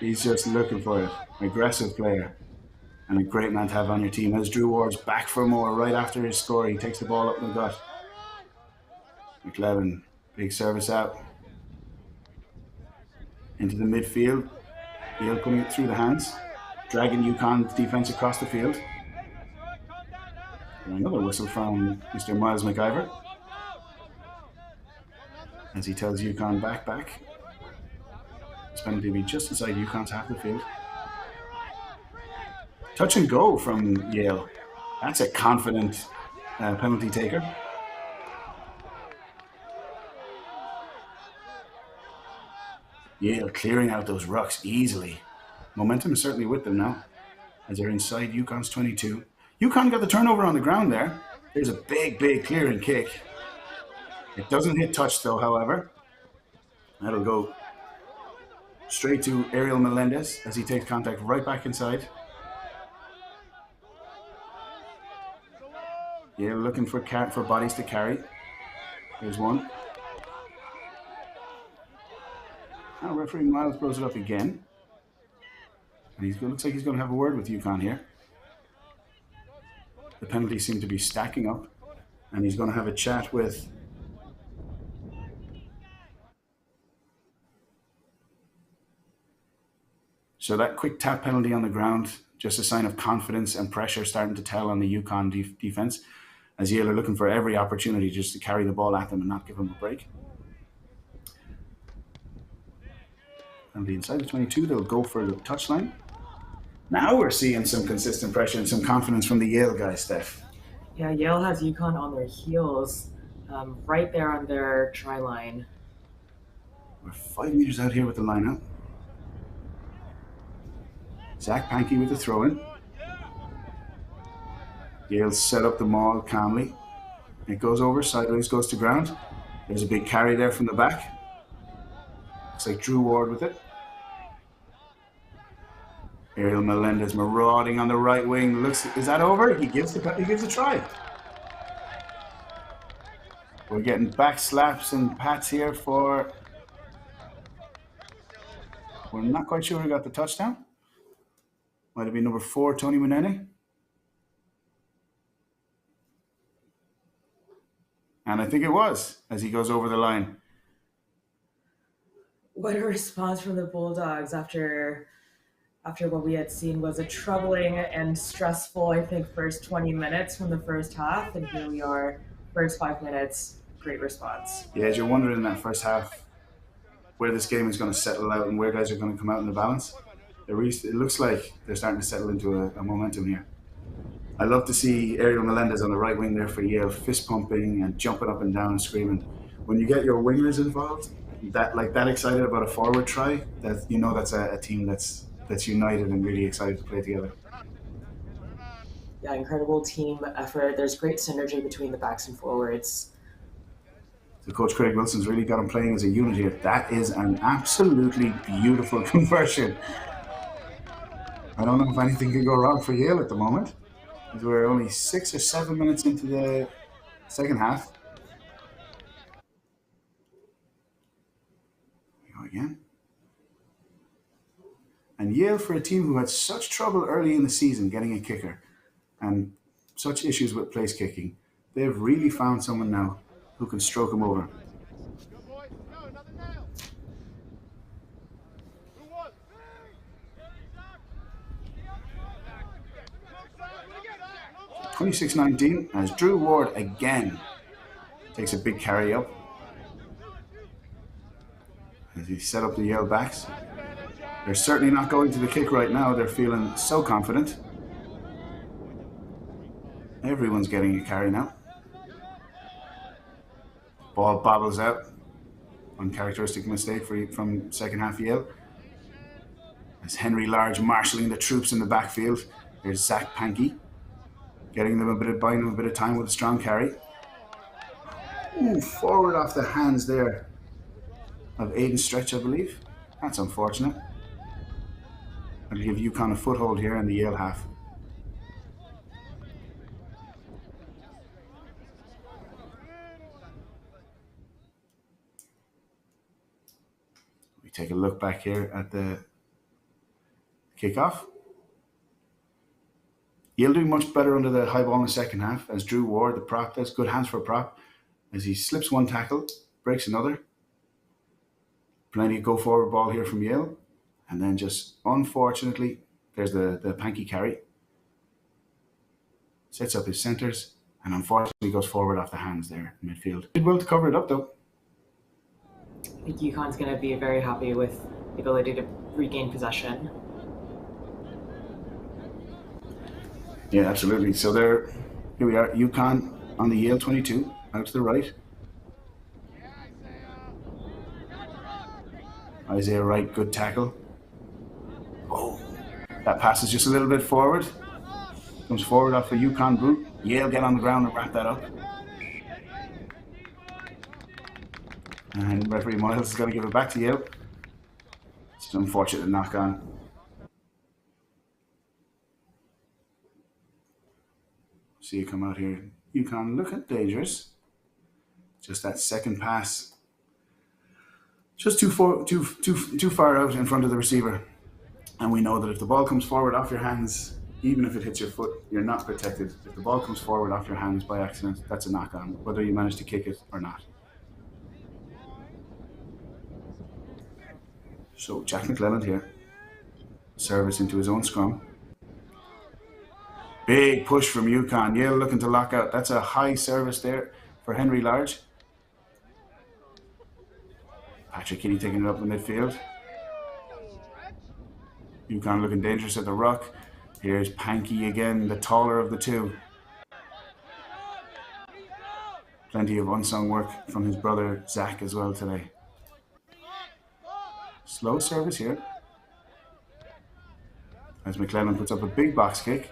He's just looking for it. An aggressive player and a great man to have on your team. As Drew Ward's back for more right after his score. He takes the ball up in the gut. McClellan, big service out. Into the midfield. Yale putting it through the hands. Dragging UConn's defense across the field. And another whistle from Mr. Miles McIver. As he tells UConn back. It's going to be just inside UConn's half of the field. Touch and go from Yale. That's a confident penalty taker. Yale clearing out those rucks easily. Momentum is certainly with them now as they're inside UConn's 22. UConn got the turnover on the ground there. There's a big clearing kick. It doesn't hit touch though, however. That'll go straight to Ariel Melendez as he takes contact right back inside. Yale looking for bodies to carry. There's one. Now referee Miles throws it up again. And looks like he's going to have a word with UConn here. The penalties seem to be stacking up. And he's going to have a chat with So that quick tap penalty on the ground, just a sign of confidence and pressure starting to tell on the UConn defense, as Yale are looking for every opportunity just to carry the ball at them and not give them a break. And the inside the 22, they'll go for the touchline. Now we're seeing some consistent pressure and some confidence from the Yale guys, Steph. Yeah, Yale has UConn on their heels, right there on their try line. We're 5 meters out here with the lineup. Zach Pankey with the throw-in. Yale set up the maul calmly. It goes over, sideways, goes to ground. There's a big carry there from the back. Looks like Drew Ward with it. Ariel Melendez marauding on the right wing. Looks, is that over? He gives the try. We're getting back slaps and pats here for. We're not quite sure who got the touchdown. Might have been number 4, Tony Munene. And I think it was, as he goes over the line. What a response from the Bulldogs after what we had seen was a troubling and stressful, I think, first 20 minutes from the first half. And here we are, first 5 minutes, great response. Yeah, as you're wondering in that first half where this game is going to settle out and where guys are going to come out in the balance, it looks like they're starting to settle into a momentum here. I love to see Ariel Melendez on the right wing there for Yale, fist pumping and jumping up and down and screaming. When you get your wingers involved, that excited about a forward try, that you know that's a team that's united and really excited to play together. Yeah, incredible team effort. There's great synergy between the backs and forwards. So Coach Craig Wilson's really got them playing as a unit here. That is an absolutely beautiful conversion. I don't know if anything can go wrong for Yale at the moment, as we're only 6 or 7 minutes into the second half. Here we go again. And Yale, for a team who had such trouble early in the season getting a kicker and such issues with place kicking, they've really found someone now who can stroke them over. 26-19 as Drew Ward again takes a big carry up as he set up the Yale backs. They're certainly not going to the kick right now. They're feeling so confident. Everyone's getting a carry now. Ball bobbles out. Uncharacteristic mistake from second half Yale. As Henry Large marshalling the troops in the backfield. There's Zach Pankey, buying them a bit of time with a strong carry. Ooh, forward off the hands there of Aiden Stretch, I believe. That's unfortunate. That'll give UConn a foothold here in the Yale half. We take a look back here at the kickoff. Yale doing much better under the high ball in the second half as Drew Ward, the prop, does good hands for a prop as he slips one tackle, breaks another. Plenty of go forward ball here from Yale. And then just unfortunately, there's the Pankey carry. Sets up his centers and unfortunately goes forward off the hands there in midfield. Did well to cover it up though. I think UConn's going to be very happy with the ability to regain possession. Yeah, absolutely. So here we are, UConn on the Yale 22, out to the right. Isaiah Wright, good tackle. Oh, that pass is just a little bit forward. Comes forward off the UConn boot. Yale get on the ground and wrap that up. And referee Miles is going to give it back to Yale. It's an unfortunate knock on. See you come out here. UConn looking dangerous. Just that second pass. Just too far out in front of the receiver. And we know that if the ball comes forward off your hands, even if it hits your foot, you're not protected. If the ball comes forward off your hands by accident, that's a knock on, whether you manage to kick it or not. So Jack McClelland here. Service into his own scrum. Big push from UConn. Yale looking to lock out. That's a high service there for Henry Large. Patrick Kinney taking it up in midfield. UConn looking dangerous at the ruck. Here's Panky again, the taller of the two. Plenty of unsung work from his brother Zach as well today. Slow service here. As McClellan puts up a big box kick.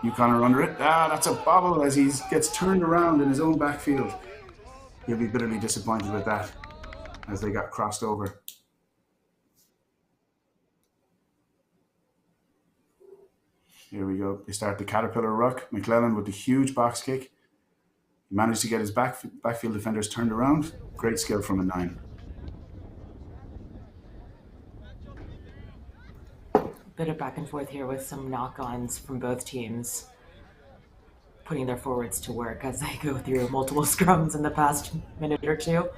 UConn are under it. That's a bobble as he gets turned around in his own backfield. He'll be bitterly disappointed with that as they got crossed over. Here we go. They start the Caterpillar ruck. McClellan with the huge box kick. He managed to get his backfield defenders turned around. Great skill from a 9. Bit of back and forth here with some knock-ons from both teams, putting their forwards to work as they go through multiple scrums in the past minute or two.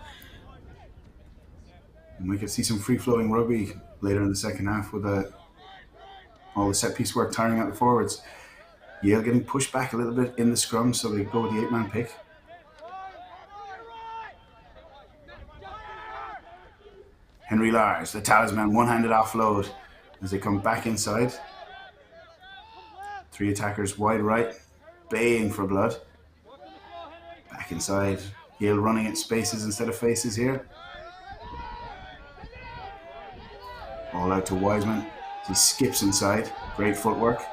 And we could see some free-flowing rugby later in the second half with all the set-piece work tiring out the forwards. Yale getting pushed back a little bit in the scrum, so they go with the 8-man pick. Henry Lars, the talisman, one-handed offload as they come back inside. 3 attackers wide right, baying for blood. Back inside. Yale running at spaces instead of faces here. All out to Wiseman. He skips inside. Great footwork.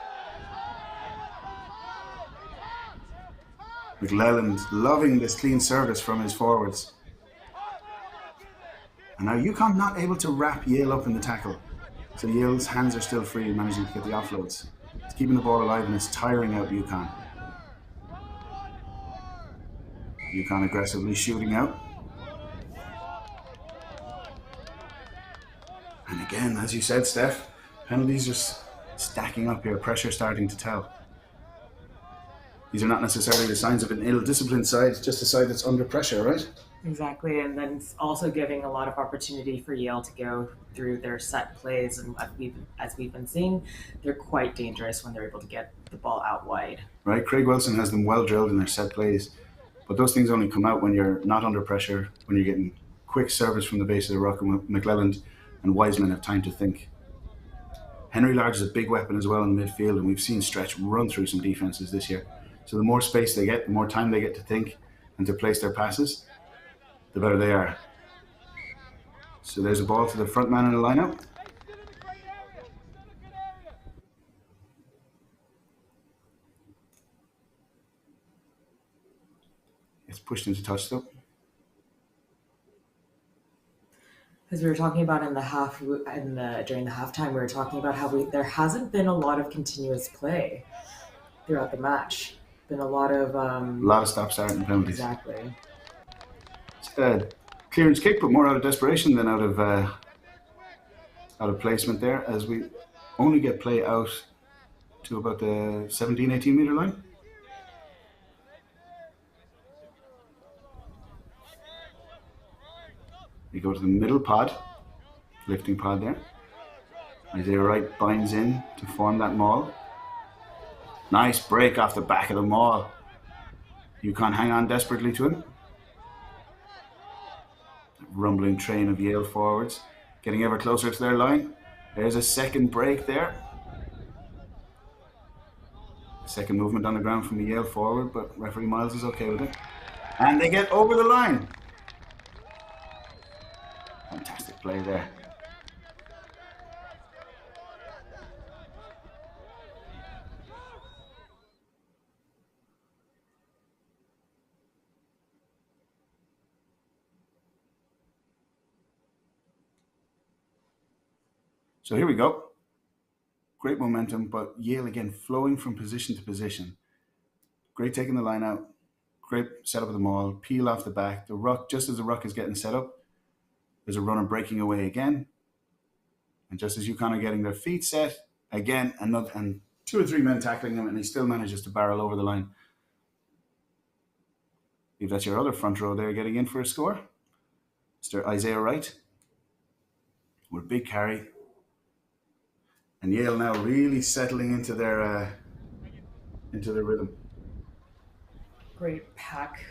McClellan loving this clean service from his forwards. And now UConn not able to wrap Yale up in the tackle. So Yale's hands are still free, managing to get the offloads. It's keeping the ball alive and it's tiring out UConn. UConn aggressively shooting out. And again, as you said, Steph, penalties are stacking up here, pressure starting to tell. These are not necessarily the signs of an ill-disciplined side, just a side that's under pressure, right? Exactly, and then it's also giving a lot of opportunity for Yale to go through their set plays, and as we've been seeing, they're quite dangerous when they're able to get the ball out wide. Right, Craig Wilson has them well drilled in their set plays, but those things only come out when you're not under pressure, when you're getting quick service from the base of the ruck, and McClellan and Wiseman have time to think. Henry Large is a big weapon as well in midfield, and we've seen Stretch run through some defenses this year. So the more space they get, the more time they get to think and to place their passes, the better they are. So there's a ball to the front man in the lineup. It's pushed into touch though. As we were talking about during the halftime, we were talking about how there hasn't been a lot of continuous play throughout the match. Been a lot of stop start and penalties. Exactly. Clearance kick, but more out of desperation than out of placement there, as we only get play out to about the 17-18 meter line. We go to the middle pod, lifting pod there. Isaiah Wright binds in to form that maul. Nice break off the back of the maul. UConn hang on desperately to him. Rumbling train of Yale forwards, getting ever closer to their line. There's a second break there. Second movement on the ground from the Yale forward, but referee Miles is okay with it. And they get over the line. Fantastic play there. So here we go. Great momentum, but Yale again flowing from position to position. Great taking the line out. Great setup of the maul. Peel off the back. The ruck, just as the ruck is getting set up, there's a runner breaking away again. And just as UConn are getting their feet set, again, and 2 or 3 men tackling him, and he still manages to barrel over the line. If that's your other front row there getting in for a score. Mr. Isaiah Wright with a big carry. And Yale now really settling into their rhythm. Great pack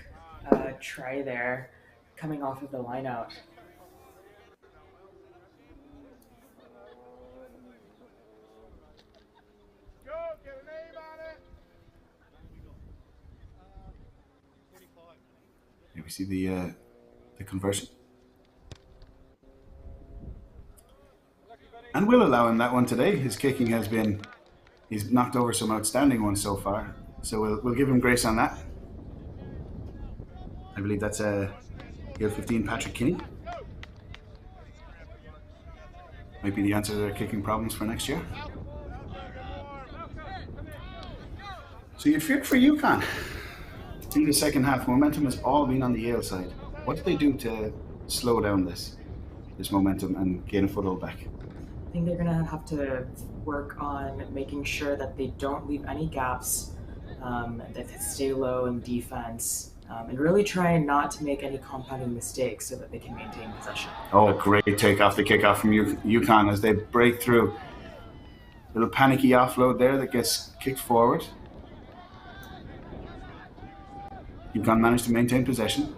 try there, coming off of the line out. Here we see the conversion. And we'll allow him that one today. His kicking has been, he's knocked over some outstanding ones so far. So we'll give him grace on that. I believe that's Yale 15, Patrick Kinney. Might be the answer to their kicking problems for next year. So you feared for UConn. Through the second half, momentum has all been on the Yale side. What did they do to slow down this momentum and gain a foothold back? I think they're going to have to work on making sure that they don't leave any gaps, that they stay low in defense, and really try not to make any compounding mistakes so that they can maintain possession. Oh, a great take off the kickoff from UConn as they break through. Little panicky offload there that gets kicked forward. UConn managed to maintain possession.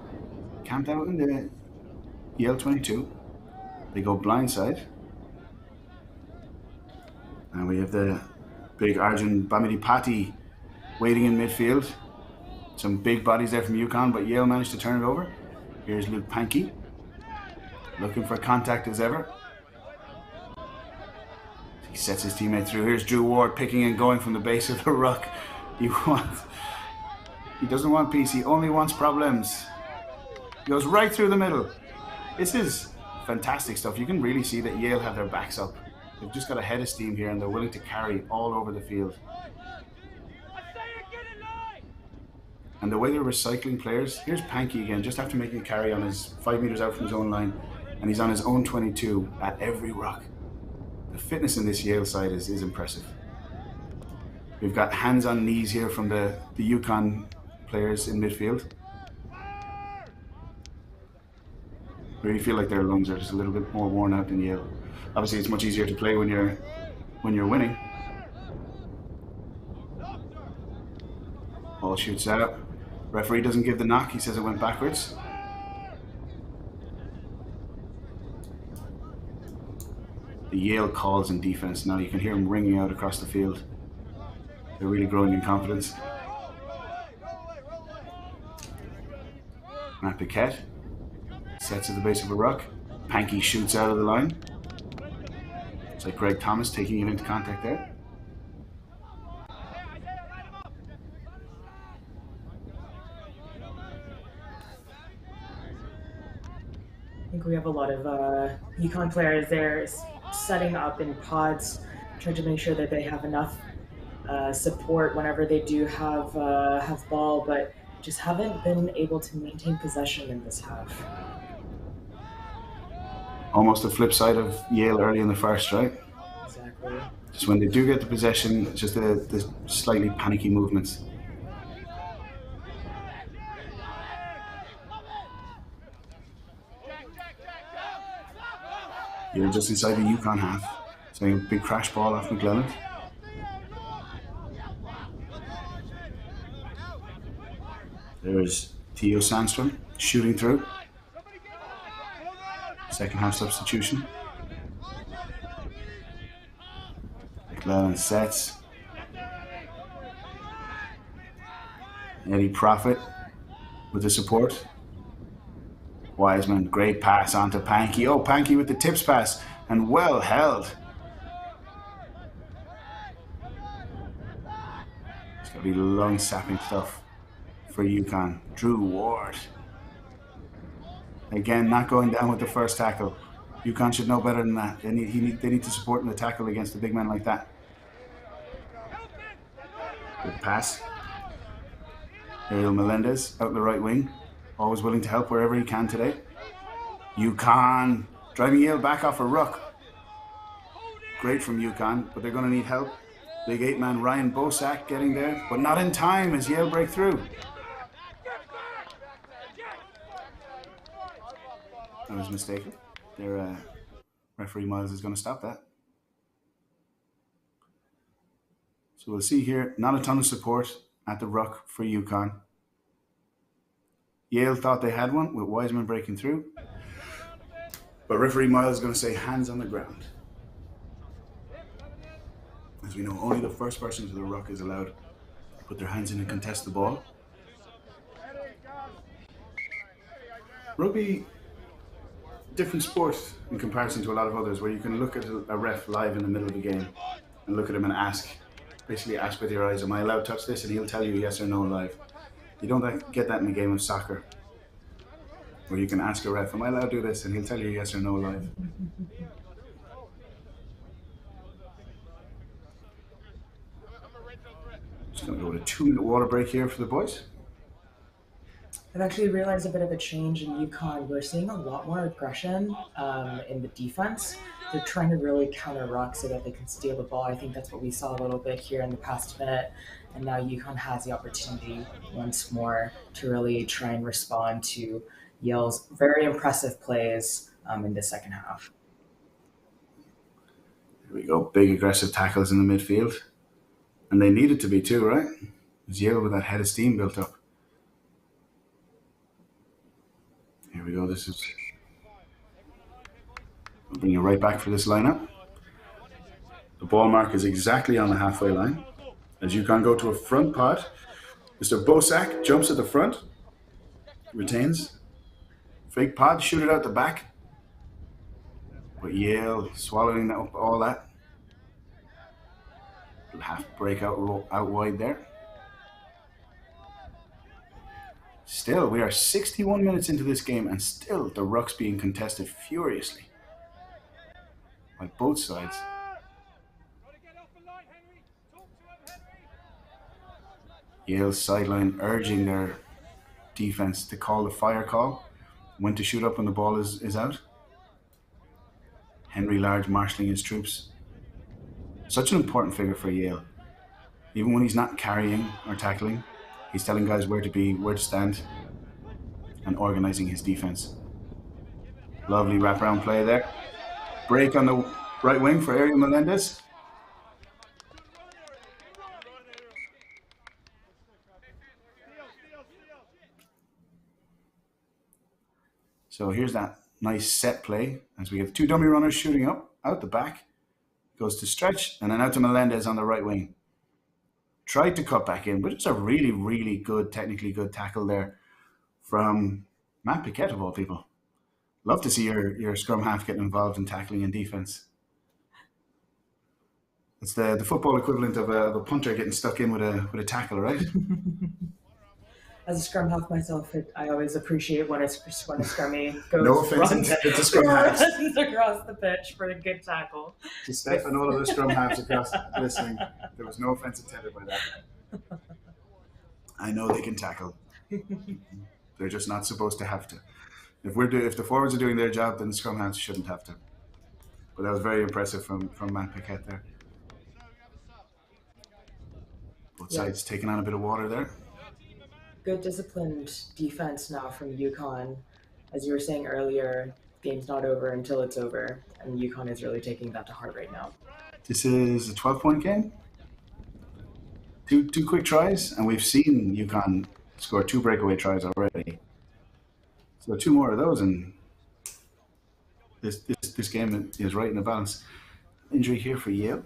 Camped out in the Yale 22. They go blindside. And we have the big Arjun Bamidipati waiting in midfield. Some big bodies there from UConn, but Yale managed to turn it over. Here's Luke Pankey, looking for contact as ever. He sets his teammate through. Here's Drew Ward picking and going from the base of the ruck. He doesn't want peace, he only wants problems. He goes right through the middle. This is fantastic stuff. You can really see that Yale have their backs up. They've just got a head of steam here and they're willing to carry all over the field. And the way they're recycling players, here's Pankey again, just after making a carry on his 5 meters out from his own line, and he's on his own 22 at every ruck. The fitness in this Yale side is impressive. We've got hands on knees here from the UConn players in midfield. Really feel like their lungs are just a little bit more worn out than Yale. Obviously, it's much easier to play when you're winning. Ball shoots out. Referee doesn't give the knock. He says it went backwards. The Yale calls in defense now. You can hear them ringing out across the field. They're really growing in confidence. Matt Piquet sets at the base of a ruck. Pankey shoots out of the line. It's like Greg Thomas taking it into contact there. I think we have a lot of UConn players there setting up in pods, trying to make sure that they have enough support whenever they do have ball, but just haven't been able to maintain possession in this half. Almost the flip side of Yale early in the first, right? Exactly. Just when they do get the possession, it's just the slightly panicky movements. You're just inside the UConn half. So a big crash ball off McClelland. There's Theo Sandstrom shooting through. Second half substitution. McClelland sets. Eddie Prophet with the support. Wiseman, great pass onto Pankey. Oh, Pankey with the tips pass and well held. It's going to be lung sapping stuff for UConn. Drew Ward. Again, not going down with the first tackle. UConn should know better than that. They need to support in the tackle against a big man like that. Good pass. Ariel Melendez out in the right wing. Always willing to help wherever he can today. UConn driving Yale back off a ruck. Great from UConn, but they're going to need help. Big 8-man Ryan Bosak getting there, but not in time as Yale break through. I was mistaken. Their referee Miles is going to stop that. So we'll see here, not a ton of support at the ruck for UConn. Yale thought they had one with Wiseman breaking through. But referee Miles is going to say hands on the ground. As we know, only the first person to the ruck is allowed to put their hands in and contest the ball. Rugby, different sport in comparison to a lot of others, where you can look at a ref live in the middle of the game and look at him and basically ask with your eyes, "Am I allowed to touch this?" And he'll tell you yes or no live. You don't get that in a game of soccer, where you can ask a ref, "Am I allowed to do this?" and he'll tell you yes or no live. Just going to go with a 2-minute water break here for the boys. I've actually realized a bit of a change in UConn. We're seeing a lot more aggression in the defense. They're trying to really counter ruck so that they can steal the ball. I think that's what we saw a little bit here in the past minute. And now UConn has the opportunity once more to really try and respond to Yale's very impressive plays in the second half. Here we go. Big aggressive tackles in the midfield. And they needed to be too, right? It's Yale with that head of steam built up. Here we go. I'll bring you right back for this lineup. The ball mark is exactly on the halfway line. As UConn go to a front pod, Mr. Bosak jumps at the front, retains. Fake pod, shoot it out the back. But Yale swallowing up all that. Half break out wide there. Still, we are 61 minutes into this game, and still the ruck's being contested furiously by both sides. Yale's sideline urging their defense to call the fire call, when to shoot up when the ball is out. Henry Large marshalling his troops. Such an important figure for Yale. Even when he's not carrying or tackling, he's telling guys where to be, where to stand, and organizing his defense. Lovely wraparound play there. Break on the right wing for Ariel Melendez. So here's that nice set play as we have two dummy runners shooting up, out the back. Goes to stretch, and then out to Melendez on the right wing. Tried to cut back in, but it's a really, really good, technically good tackle there from Matt Piquet, of all people. Love to see your scrum half getting involved in tackling and defense. It's the football equivalent of a punter getting stuck in with a tackle, right? As a scrum half myself, I always appreciate when a scrummy goes No offense intended to scrum halves. runs across the pitch for a good tackle. To Steph and all of the scrum halves across listening, there was no offense intended by that. I know they can tackle. They're just not supposed to have to. If the forwards are doing their job, then the scrum halves shouldn't have to. But that was very impressive from Matt Piquet there. Both sides taking on a bit of water there. Good disciplined defense now from UConn. As you were saying earlier, game's not over until it's over, and UConn is really taking that to heart right now. This is a 12-point game. Two quick tries, and we've seen UConn score 2 breakaway tries already. So 2 more of those, and this game is right in the balance. Injury here for Yale.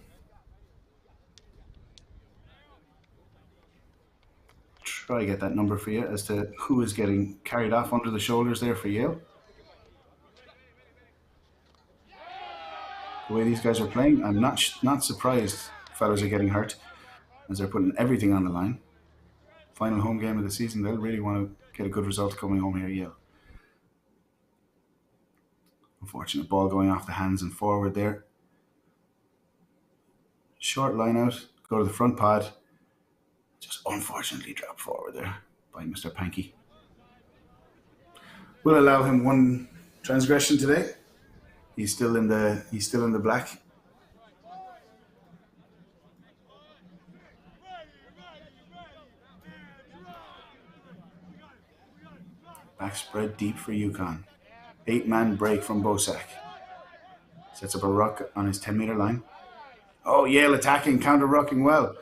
Try to get that number for you as to who is getting carried off under the shoulders there for Yale. The way these guys are playing, I'm not surprised fellas are getting hurt as they're putting everything on the line. Final home game of the season, they'll really want to get a good result coming home here, Yale. Unfortunate ball going off the hands and forward there. Short line out, go to the front pod. Just unfortunately dropped forward there by Mr. Pankey. We'll allow him 1 transgression today. He's still in the black. Back spread deep for UConn. 8-man break from Bosak. Sets up a ruck on his 10-meter line. Oh, Yale attacking, counter-rucking well.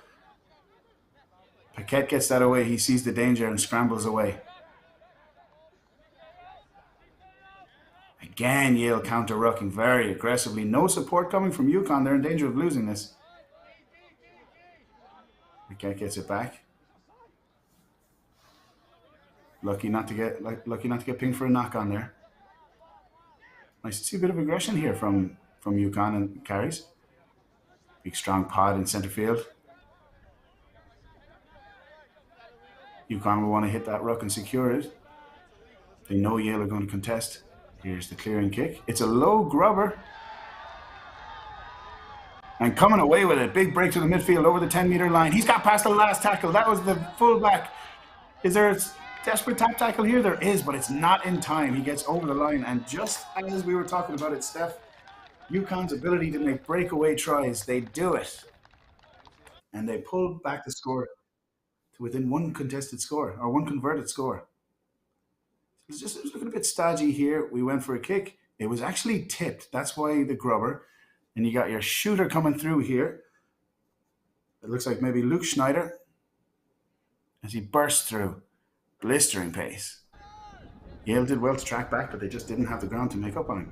Paquette gets that away. He sees the danger and scrambles away. Again, Yale counter-rucking very aggressively. No support coming from UConn. They're in danger of losing this. Paquette gets it back. Lucky not to get pinged for a knock on there. Nice to see a bit of aggression here from UConn and carries. Big strong pod in center field. UConn will want to hit that ruck and secure it. They know Yale are going to contest. Here's the clearing kick. It's a low grubber. And coming away with it. Big break to the midfield over the 10-meter line. He's got past the last tackle. That was the fullback. Is there a desperate tap tackle here? There is, but it's not in time. He gets over the line. And just as we were talking about it, Steph, UConn's ability to make breakaway tries, they do it. And they pull back the score to within one contested score, or one converted score. It was looking a bit stodgy here. We went for a kick. It was actually tipped. That's why the grubber. And you got your shooter coming through here. It looks like maybe Luke Schneider as he bursts through. Blistering pace. Yale did well to track back, but they just didn't have the ground to make up on him.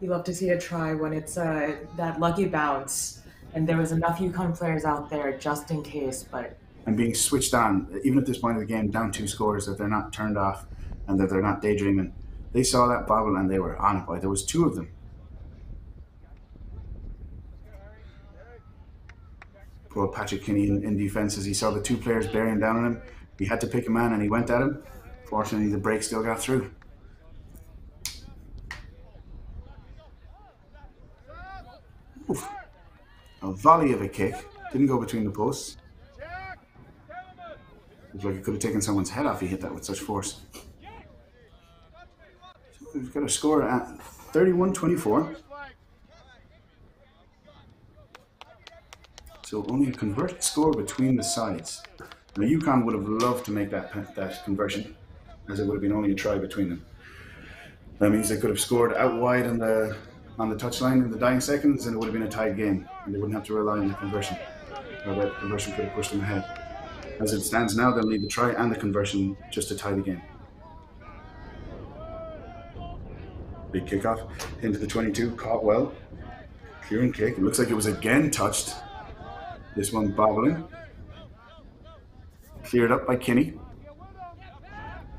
You love to see a try when it's that lucky bounce, and there was enough UConn players out there just in case, but... And being switched on, even at this point of the game, down 2 scores, that they're not turned off and that they're not daydreaming. They saw that bobble and they were on it. There was 2 of them. Poor Patrick Kinney in defense as he saw the 2 players bearing down on him. He had to pick a man and he went at him. Fortunately, the break still got through. Oof. A volley of a kick. Didn't go between the posts. Looked like it could have taken someone's head off. He hit that with such force. So we've got a score at 31-24. So only a converted score between the sides. Now UConn would have loved to make that conversion, as it would have been only a try between them. That means they could have scored out wide on the touchline in the dying seconds, and it would have been a tied game, and they wouldn't have to rely on the conversion. Or that conversion could have pushed them ahead. As it stands now, they'll need the try and the conversion just to tie the game. Big kickoff into the 22, caught well. Clearing kick. It looks like it was again touched. This one bobbling. Cleared up by Kinney.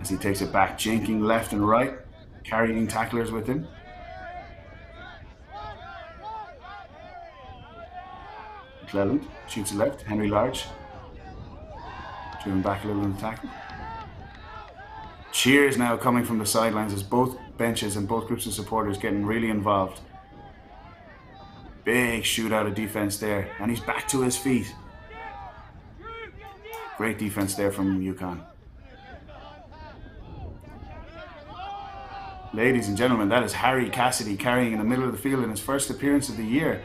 As he takes it back, jinking left and right, carrying tacklers with him. McClelland shoots left. Henry Large. Driven back a little in the tackle. Cheers now coming from the sidelines as both benches and both groups of supporters getting really involved. Big shootout of defense there, and he's back to his feet. Great defense there from UConn. Ladies and gentlemen, that is Harry Cassidy carrying in the middle of the field in his first appearance of the year.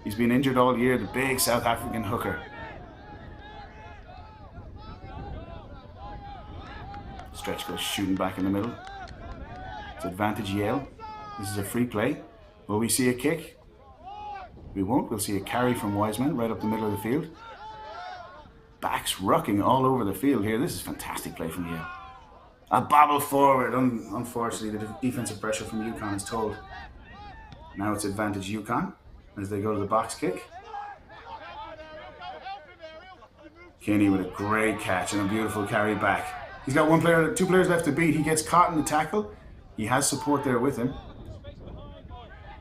He's been injured all year, the big South African hooker. Stretch goes shooting back in the middle. It's advantage Yale. This is a free play. Will we see a kick? We won't. We'll see a carry from Wiseman right up the middle of the field. Backs rucking all over the field here. This is fantastic play from Yale. A bobble forward. Unfortunately, the defensive pressure from UConn is told. Now it's advantage UConn as they go to the box kick. Kinney with a great catch and a beautiful carry back. He's got 2 players left to beat. He gets caught in the tackle. He has support there with him.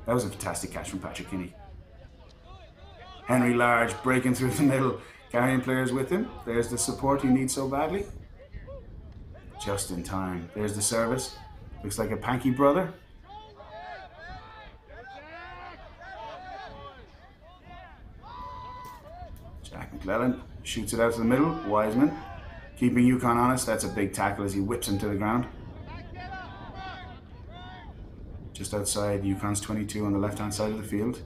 That was a fantastic catch from Patrick Kinney. Henry Large breaking through the middle, carrying players with him. There's the support he needs so badly. Just in time. There's the service. Looks like a Panky brother. Jack McClelland shoots it out to the middle. Wiseman keeping UConn honest. That's a big tackle as he whips him to the ground. Just outside UConn's 22 on the left-hand side of the field.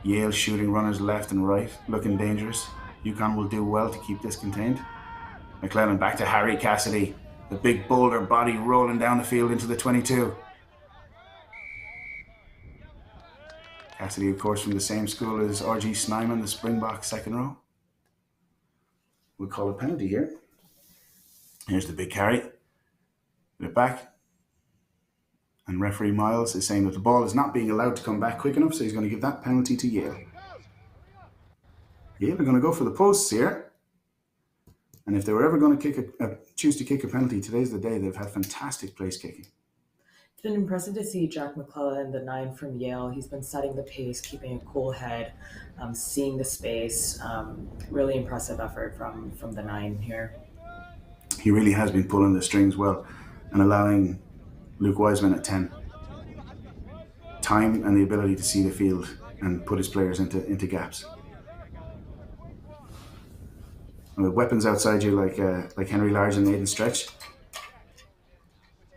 Yale shooting runners left and right, looking dangerous. UConn will do well to keep this contained. McClelland back to Harry Cassidy. The big boulder body rolling down the field into the 22. Cassidy, of course, from the same school as R.G. Snyman, the Springbok second row. We'll call a penalty here. Here's the big carry. Get it back. And referee Miles is saying that the ball is not being allowed to come back quick enough, so he's going to give that penalty to Yale. Yale are going to go for the posts here. And if they were ever going to choose to kick a penalty, today's the day. They've had fantastic place kicking. It's been impressive to see Jack McClellan, the 9 from Yale. He's been setting the pace, keeping a cool head, seeing the space. Really impressive effort from the 9 here. He really has been pulling the strings well and allowing Luke Wiseman at 10 time and the ability to see the field and put his players into gaps. And with weapons outside you like Henry Large and Aiden Stretch,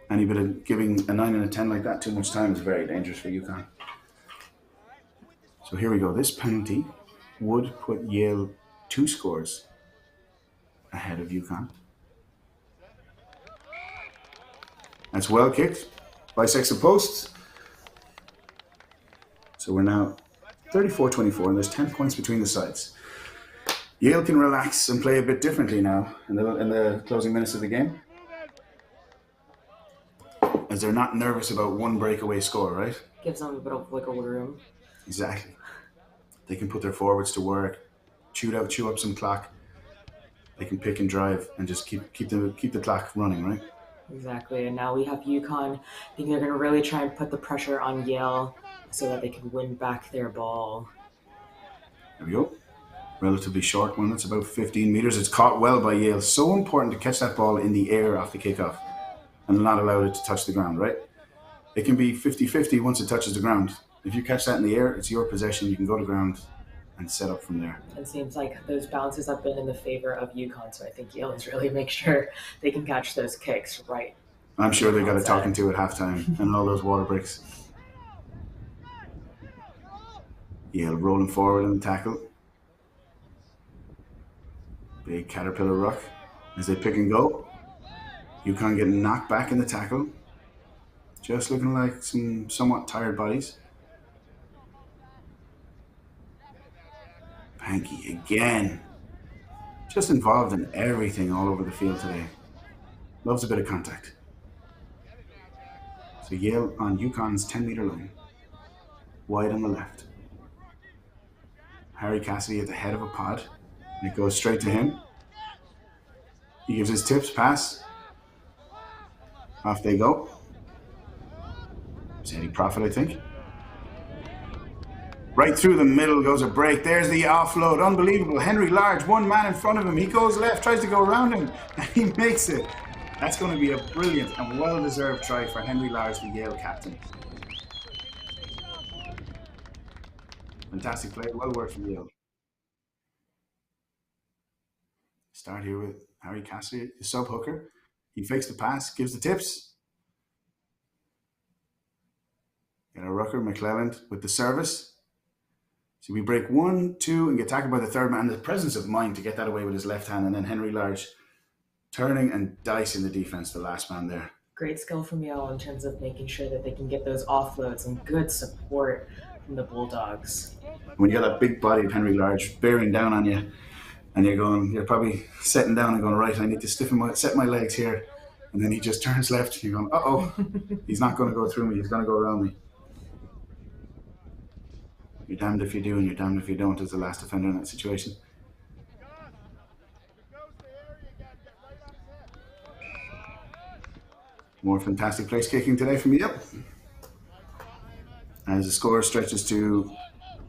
any bit of giving a 9 and a 10 like that too much time is very dangerous for UConn. So here we go. This penalty would put Yale 2 scores ahead of UConn. That's well kicked. Bisects the post. So we're now 34-24, and there's 10 points between the sides. Yale can relax and play a bit differently now in the closing minutes of the game, as they're not nervous about one breakaway score, right? Gives them a bit of wiggle room. Exactly. They can put their forwards to work, chew up some clock. They can pick and drive and just keep the clock running, right? Exactly. And now we have UConn. I think they're going to really try and put the pressure on Yale so that they can win back their ball. There we go. Relatively short one. That's about 15 meters. It's caught well by Yale. So important to catch that ball in the air off the kickoff and not allow it to touch the ground, right? It can be 50-50 once it touches the ground. If you catch that in the air, it's your possession. You can go to ground and set up from there. It seems like those bounces have been in the favor of UConn, so I think Yale is really make sure they can catch those kicks right. I'm sure they got a talking to at halftime and all those water breaks. Yale rolling forward in the tackle. Big caterpillar ruck as they pick and go. UConn getting knocked back in the tackle. Just looking like some somewhat tired bodies. Pankey again. Just involved in everything all over the field today. Loves a bit of contact. So Yale on UConn's 10-meter line. Wide on the left. Harry Cassidy at the head of a pod. And it goes straight to him. He gives his tips, pass. Off they go. It's Eddie Profit, I think. Right through the middle goes a break. There's the offload. Unbelievable. Henry Large, one man in front of him. He goes left, tries to go around him, and he makes it. That's going to be a brilliant and well-deserved try for Henry Large, the Yale captain. Fantastic play. Well worked from Yale. Start here with Harry Cassidy, the sub-hooker. He fakes the pass, gives the tips. Get a rucker, McClelland with the service. So we break 1, 2, and get tackled by the third man. The presence of mind to get that away with his left hand, and then Henry Large turning and dicing the defense, the last man there. Great skill from Yale in terms of making sure that they can get those offloads and good support from the Bulldogs. When you got that big body of Henry Large bearing down on you, and you're probably sitting down and going, right, I need to set my legs here. And then he just turns left, and you're going, uh-oh, he's not going to go through me, he's going to go around me. You're damned if you do and you're damned if you don't as the last defender in that situation. More fantastic place kicking today from Yale. As the score stretches to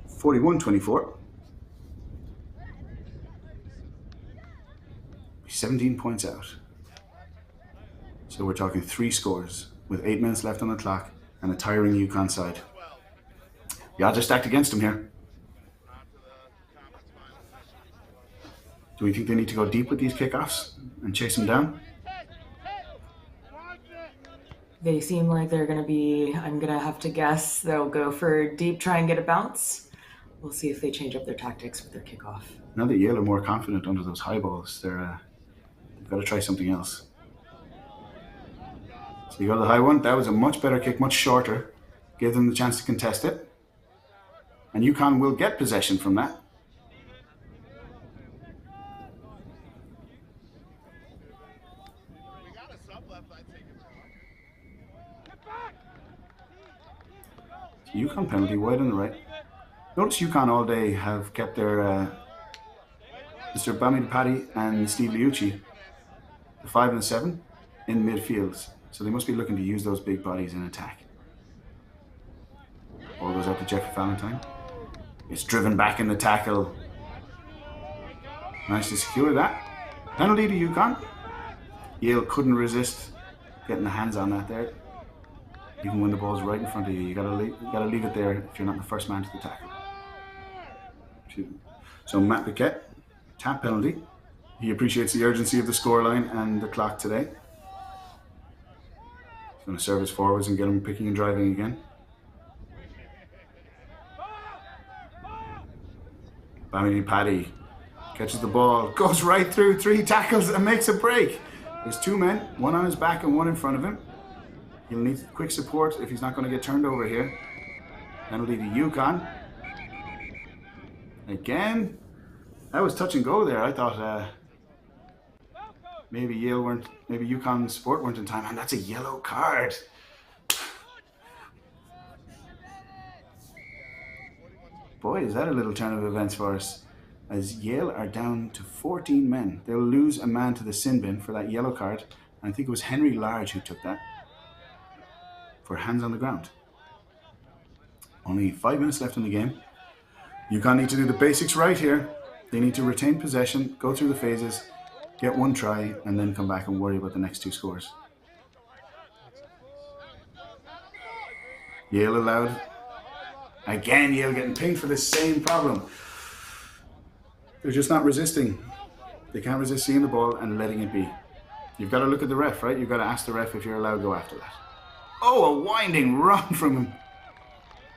41-24. 17 points out. So we're talking 3 scores with 8 minutes left on the clock and a tiring UConn side. The odds are stacked against them here. Do we think they need to go deep with these kickoffs and chase them down? They seem like they're going to be, I'm going to have to guess, they'll go for deep, try and get a bounce. We'll see if they change up their tactics with their kickoff. Now that Yale are more confident under those high balls, they've got to try something else. So you go to the high one. That was a much better kick, much shorter. Gave them the chance to contest it. And UConn will get possession from that. So UConn penalty wide on the right. Notice UConn all day have kept their Mr. Bami Paddy and Steve Liucci, the 5 and the 7, in midfield. So they must be looking to use those big bodies in attack. Ball goes out to Jeffrey Valentine. It's driven back in the tackle. Nice to secure that. Penalty to UConn. Yale couldn't resist getting the hands on that there. Even when the ball's right in front of you, you gotta leave it there if you're not the first man to the tackle. So Matt Piquet, tap penalty. He appreciates the urgency of the scoreline and the clock today. He's going to serve his forwards and get them picking and driving again. Bamini Paddy catches the ball, goes right through 3 tackles and makes a break. There's 2 men, one on his back and one in front of him. He'll need quick support if he's not going to get turned over here. Penalty to UConn. Again, that was touch and go there. I thought maybe UConn support weren't in time, and that's a yellow card. Boy, is that a little turn of events for us, as Yale are down to 14 men. They'll lose a man to the sin bin for that yellow card. And I think it was Henry Large who took that for hands on the ground. Only 5 minutes left in the game. UConn need to do the basics right here. They need to retain possession, go through the phases, get 1 try, and then come back and worry about the next 2 scores. Yale allowed. Again, Yale getting pinged for the same problem. They're just not resisting. They can't resist seeing the ball and letting it be. You've got to look at the ref, right? You've got to ask the ref if you're allowed to go after that. Oh, a winding run from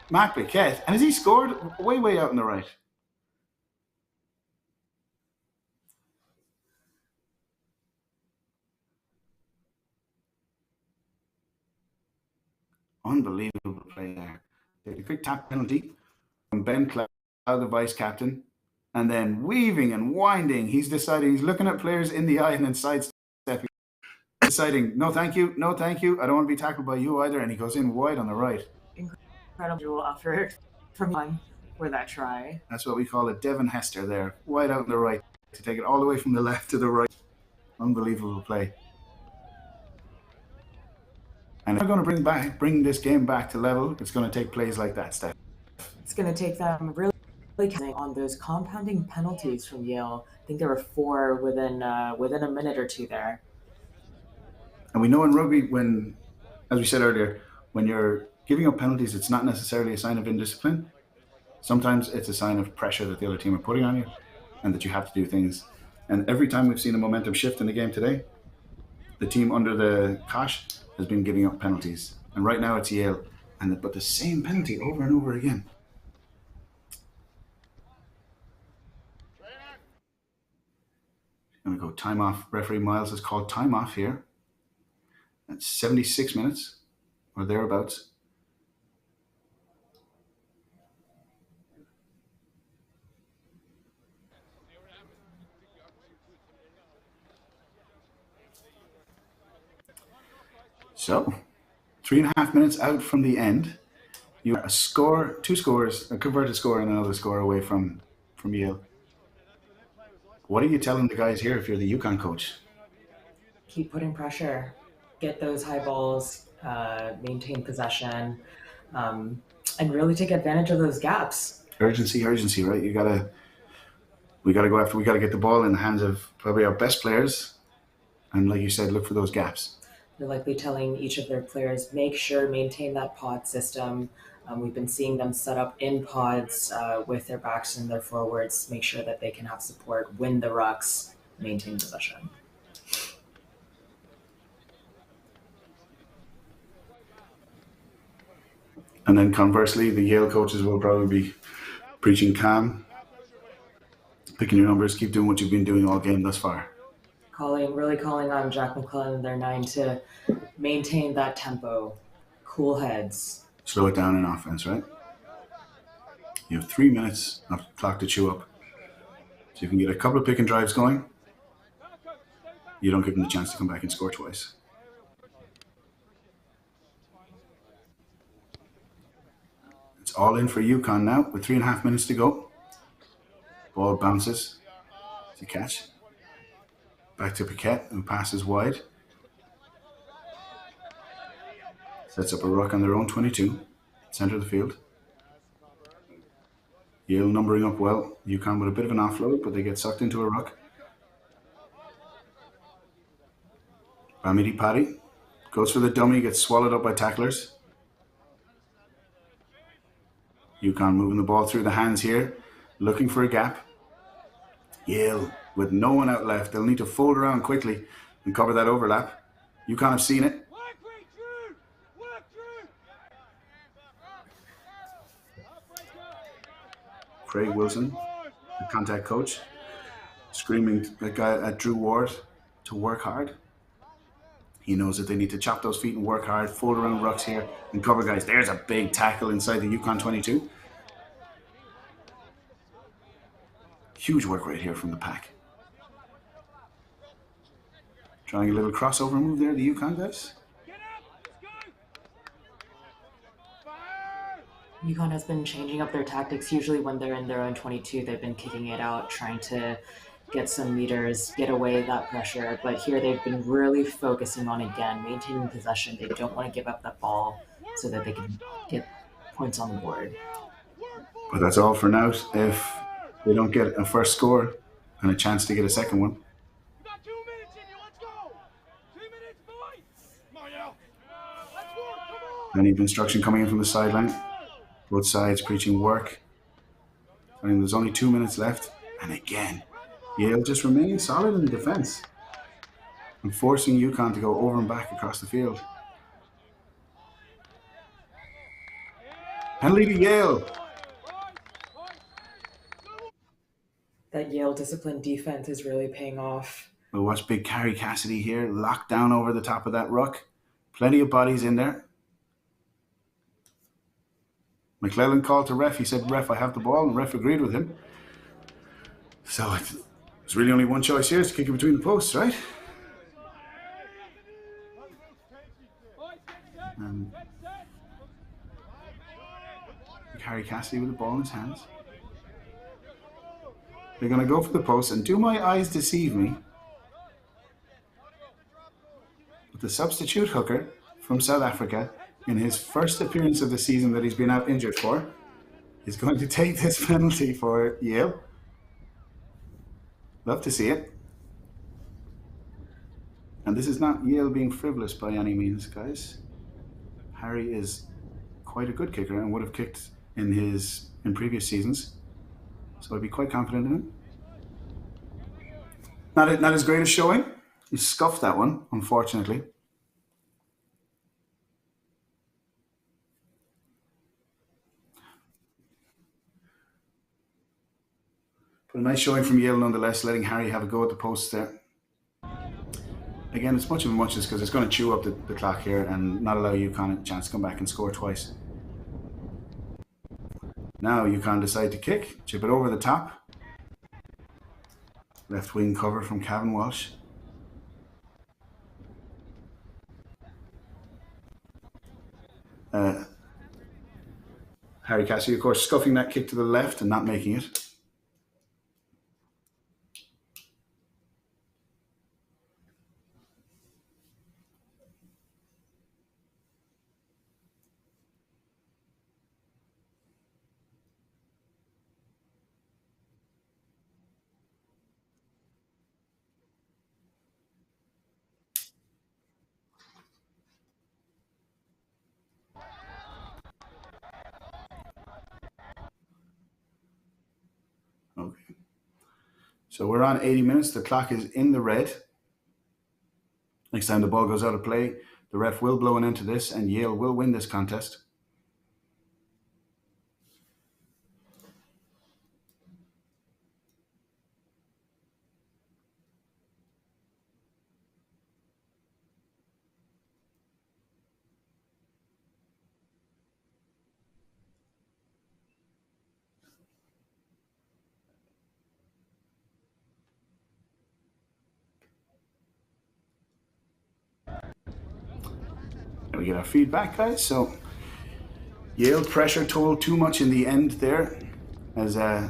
Matt Piquet. And has he scored? Way out on the right. Unbelievable play there. A quick tap penalty from Ben Cloud, the vice captain. And then weaving and winding, he's deciding, he's looking at players in the eye and then sidestepping. Deciding, no thank you, I don't want to be tackled by you either. And he goes in wide on the right. Incredible effort from him for that try. That's what we call a Devon Hester there. Wide out on the right to take it all the way from the left to the right. Unbelievable play. And if we're going to bring this game back to level, it's going to take plays like that, Steph. It's going to take them really on those compounding penalties from Yale. I think there were 4 within a minute or 2 there. And we know in rugby, when, as we said earlier, when you're giving up penalties, it's not necessarily a sign of indiscipline. Sometimes it's a sign of pressure that the other team are putting on you and that you have to do things. And every time we've seen a momentum shift in the game today, the team under the Kosh has been giving up penalties. And right now it's Yale, but the same penalty over and over again. Going to go time off. Referee Miles has called time off here. That's 76 minutes or thereabouts. So, 3.5 minutes out from the end. You are two scores, a converted score and another score away from Yale. What are you telling the guys here if you're the UConn coach? Keep putting pressure, get those high balls, maintain possession, and really take advantage of those gaps. Urgency, right? We gotta go after. We gotta get the ball in the hands of probably our best players, and like you said, look for those gaps. They're likely telling each of their players, make sure maintain that pod system. We've been seeing them set up in pods with their backs and their forwards, make sure that they can have support, win the rucks, maintain possession. And then conversely, the Yale coaches will probably be preaching calm, picking your numbers, keep doing what you've been doing all game thus far. Really calling on Jack McClellan and their 9 to maintain that tempo, cool heads. Slow it down in offense, right? You have 3 minutes of the clock to chew up. So you can get a couple of pick and drives going. You don't give them the chance to come back and score twice. It's all in for UConn now with 3.5 minutes to go. Ball bounces. to catch. Back to Paquette, who passes wide. Sets up a ruck on their own 22, center of the field. Yale numbering up well. UConn with a bit of an offload, but they get sucked into a ruck. Bamidi Paddy goes for the dummy, gets swallowed up by tacklers. UConn moving the ball through the hands here, looking for a gap. Yale with no one out left. They'll need to fold around quickly and cover that overlap. UConn have seen it. Craig Wilson, the contact coach, screaming at Drew Ward to work hard. He knows that they need to chop those feet and work hard, fold around rucks here, and cover guys. There's a big tackle inside the UConn 22. Huge work right here from the pack. Trying a little crossover move there, the UConn guys. UConn has been changing up their tactics. Usually when they're in their own 22, they've been kicking it out, trying to get some meters, get away that pressure. But here they've been really focusing on, again, maintaining possession. They don't want to give up that ball so that they can get points on the board. But that's all for now. If they don't get a first score and a chance to get a second one. Any instruction coming in from the sideline. Both sides preaching work. I mean, there's only 2 minutes left. And again, Yale just remaining solid in the defense and forcing UConn to go over and back across the field. Penalty to Yale. That Yale disciplined defense is really paying off. We'll watch big Carrie Cassidy here, locked down over the top of that ruck. Plenty of bodies in there. McClellan called to ref. He said, "Ref, I have the ball," and ref agreed with him. So there's really only one choice here, is to kick it between the posts, right? And Harry Cassidy with the ball in his hands. They're going to go for the post, and do my eyes deceive me? But the substitute hooker from South Africa, in his first appearance of the season that he's been out injured for, is going to take this penalty for Yale. Love to see it. And this is not Yale being frivolous by any means, guys. Harry is quite a good kicker and would have kicked in previous seasons. So I'd be quite confident in him. Not as great a showing. He scuffed that one, unfortunately. But a nice showing from Yale nonetheless, letting Harry have a go at the post there. Again, it's much of a muchness because it's going to chew up the clock here and not allow UConn a chance to come back and score twice. Now UConn decide to kick, chip it over the top. Left wing cover from Cavan Walsh. Harry Cassidy, of course, scuffing that kick to the left and not making it. Okay. So we're on 80 minutes. The clock is in the red. Next time the ball goes out of play, the ref will blow an end to this and Yale will win this contest. We get our feedback, guys. So Yale pressure told too much in the end there, as I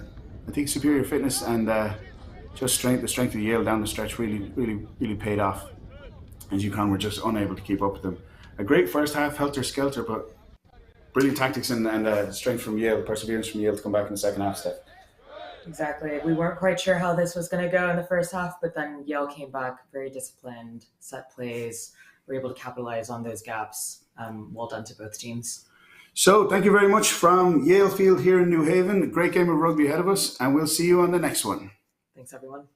think superior fitness and just the strength of Yale down the stretch really paid off. As UConn were just unable to keep up with them. A great first half, helter skelter, but brilliant tactics and strength from Yale, perseverance from Yale to come back in the second half, Steph. Exactly. We weren't quite sure how this was going to go in the first half, but then Yale came back very disciplined, set plays, were able to capitalize on those gaps. Well done to both teams. So thank you very much from Yale Field here in New Haven. A great game of rugby ahead of us, and we'll see you on the next one. Thanks, everyone.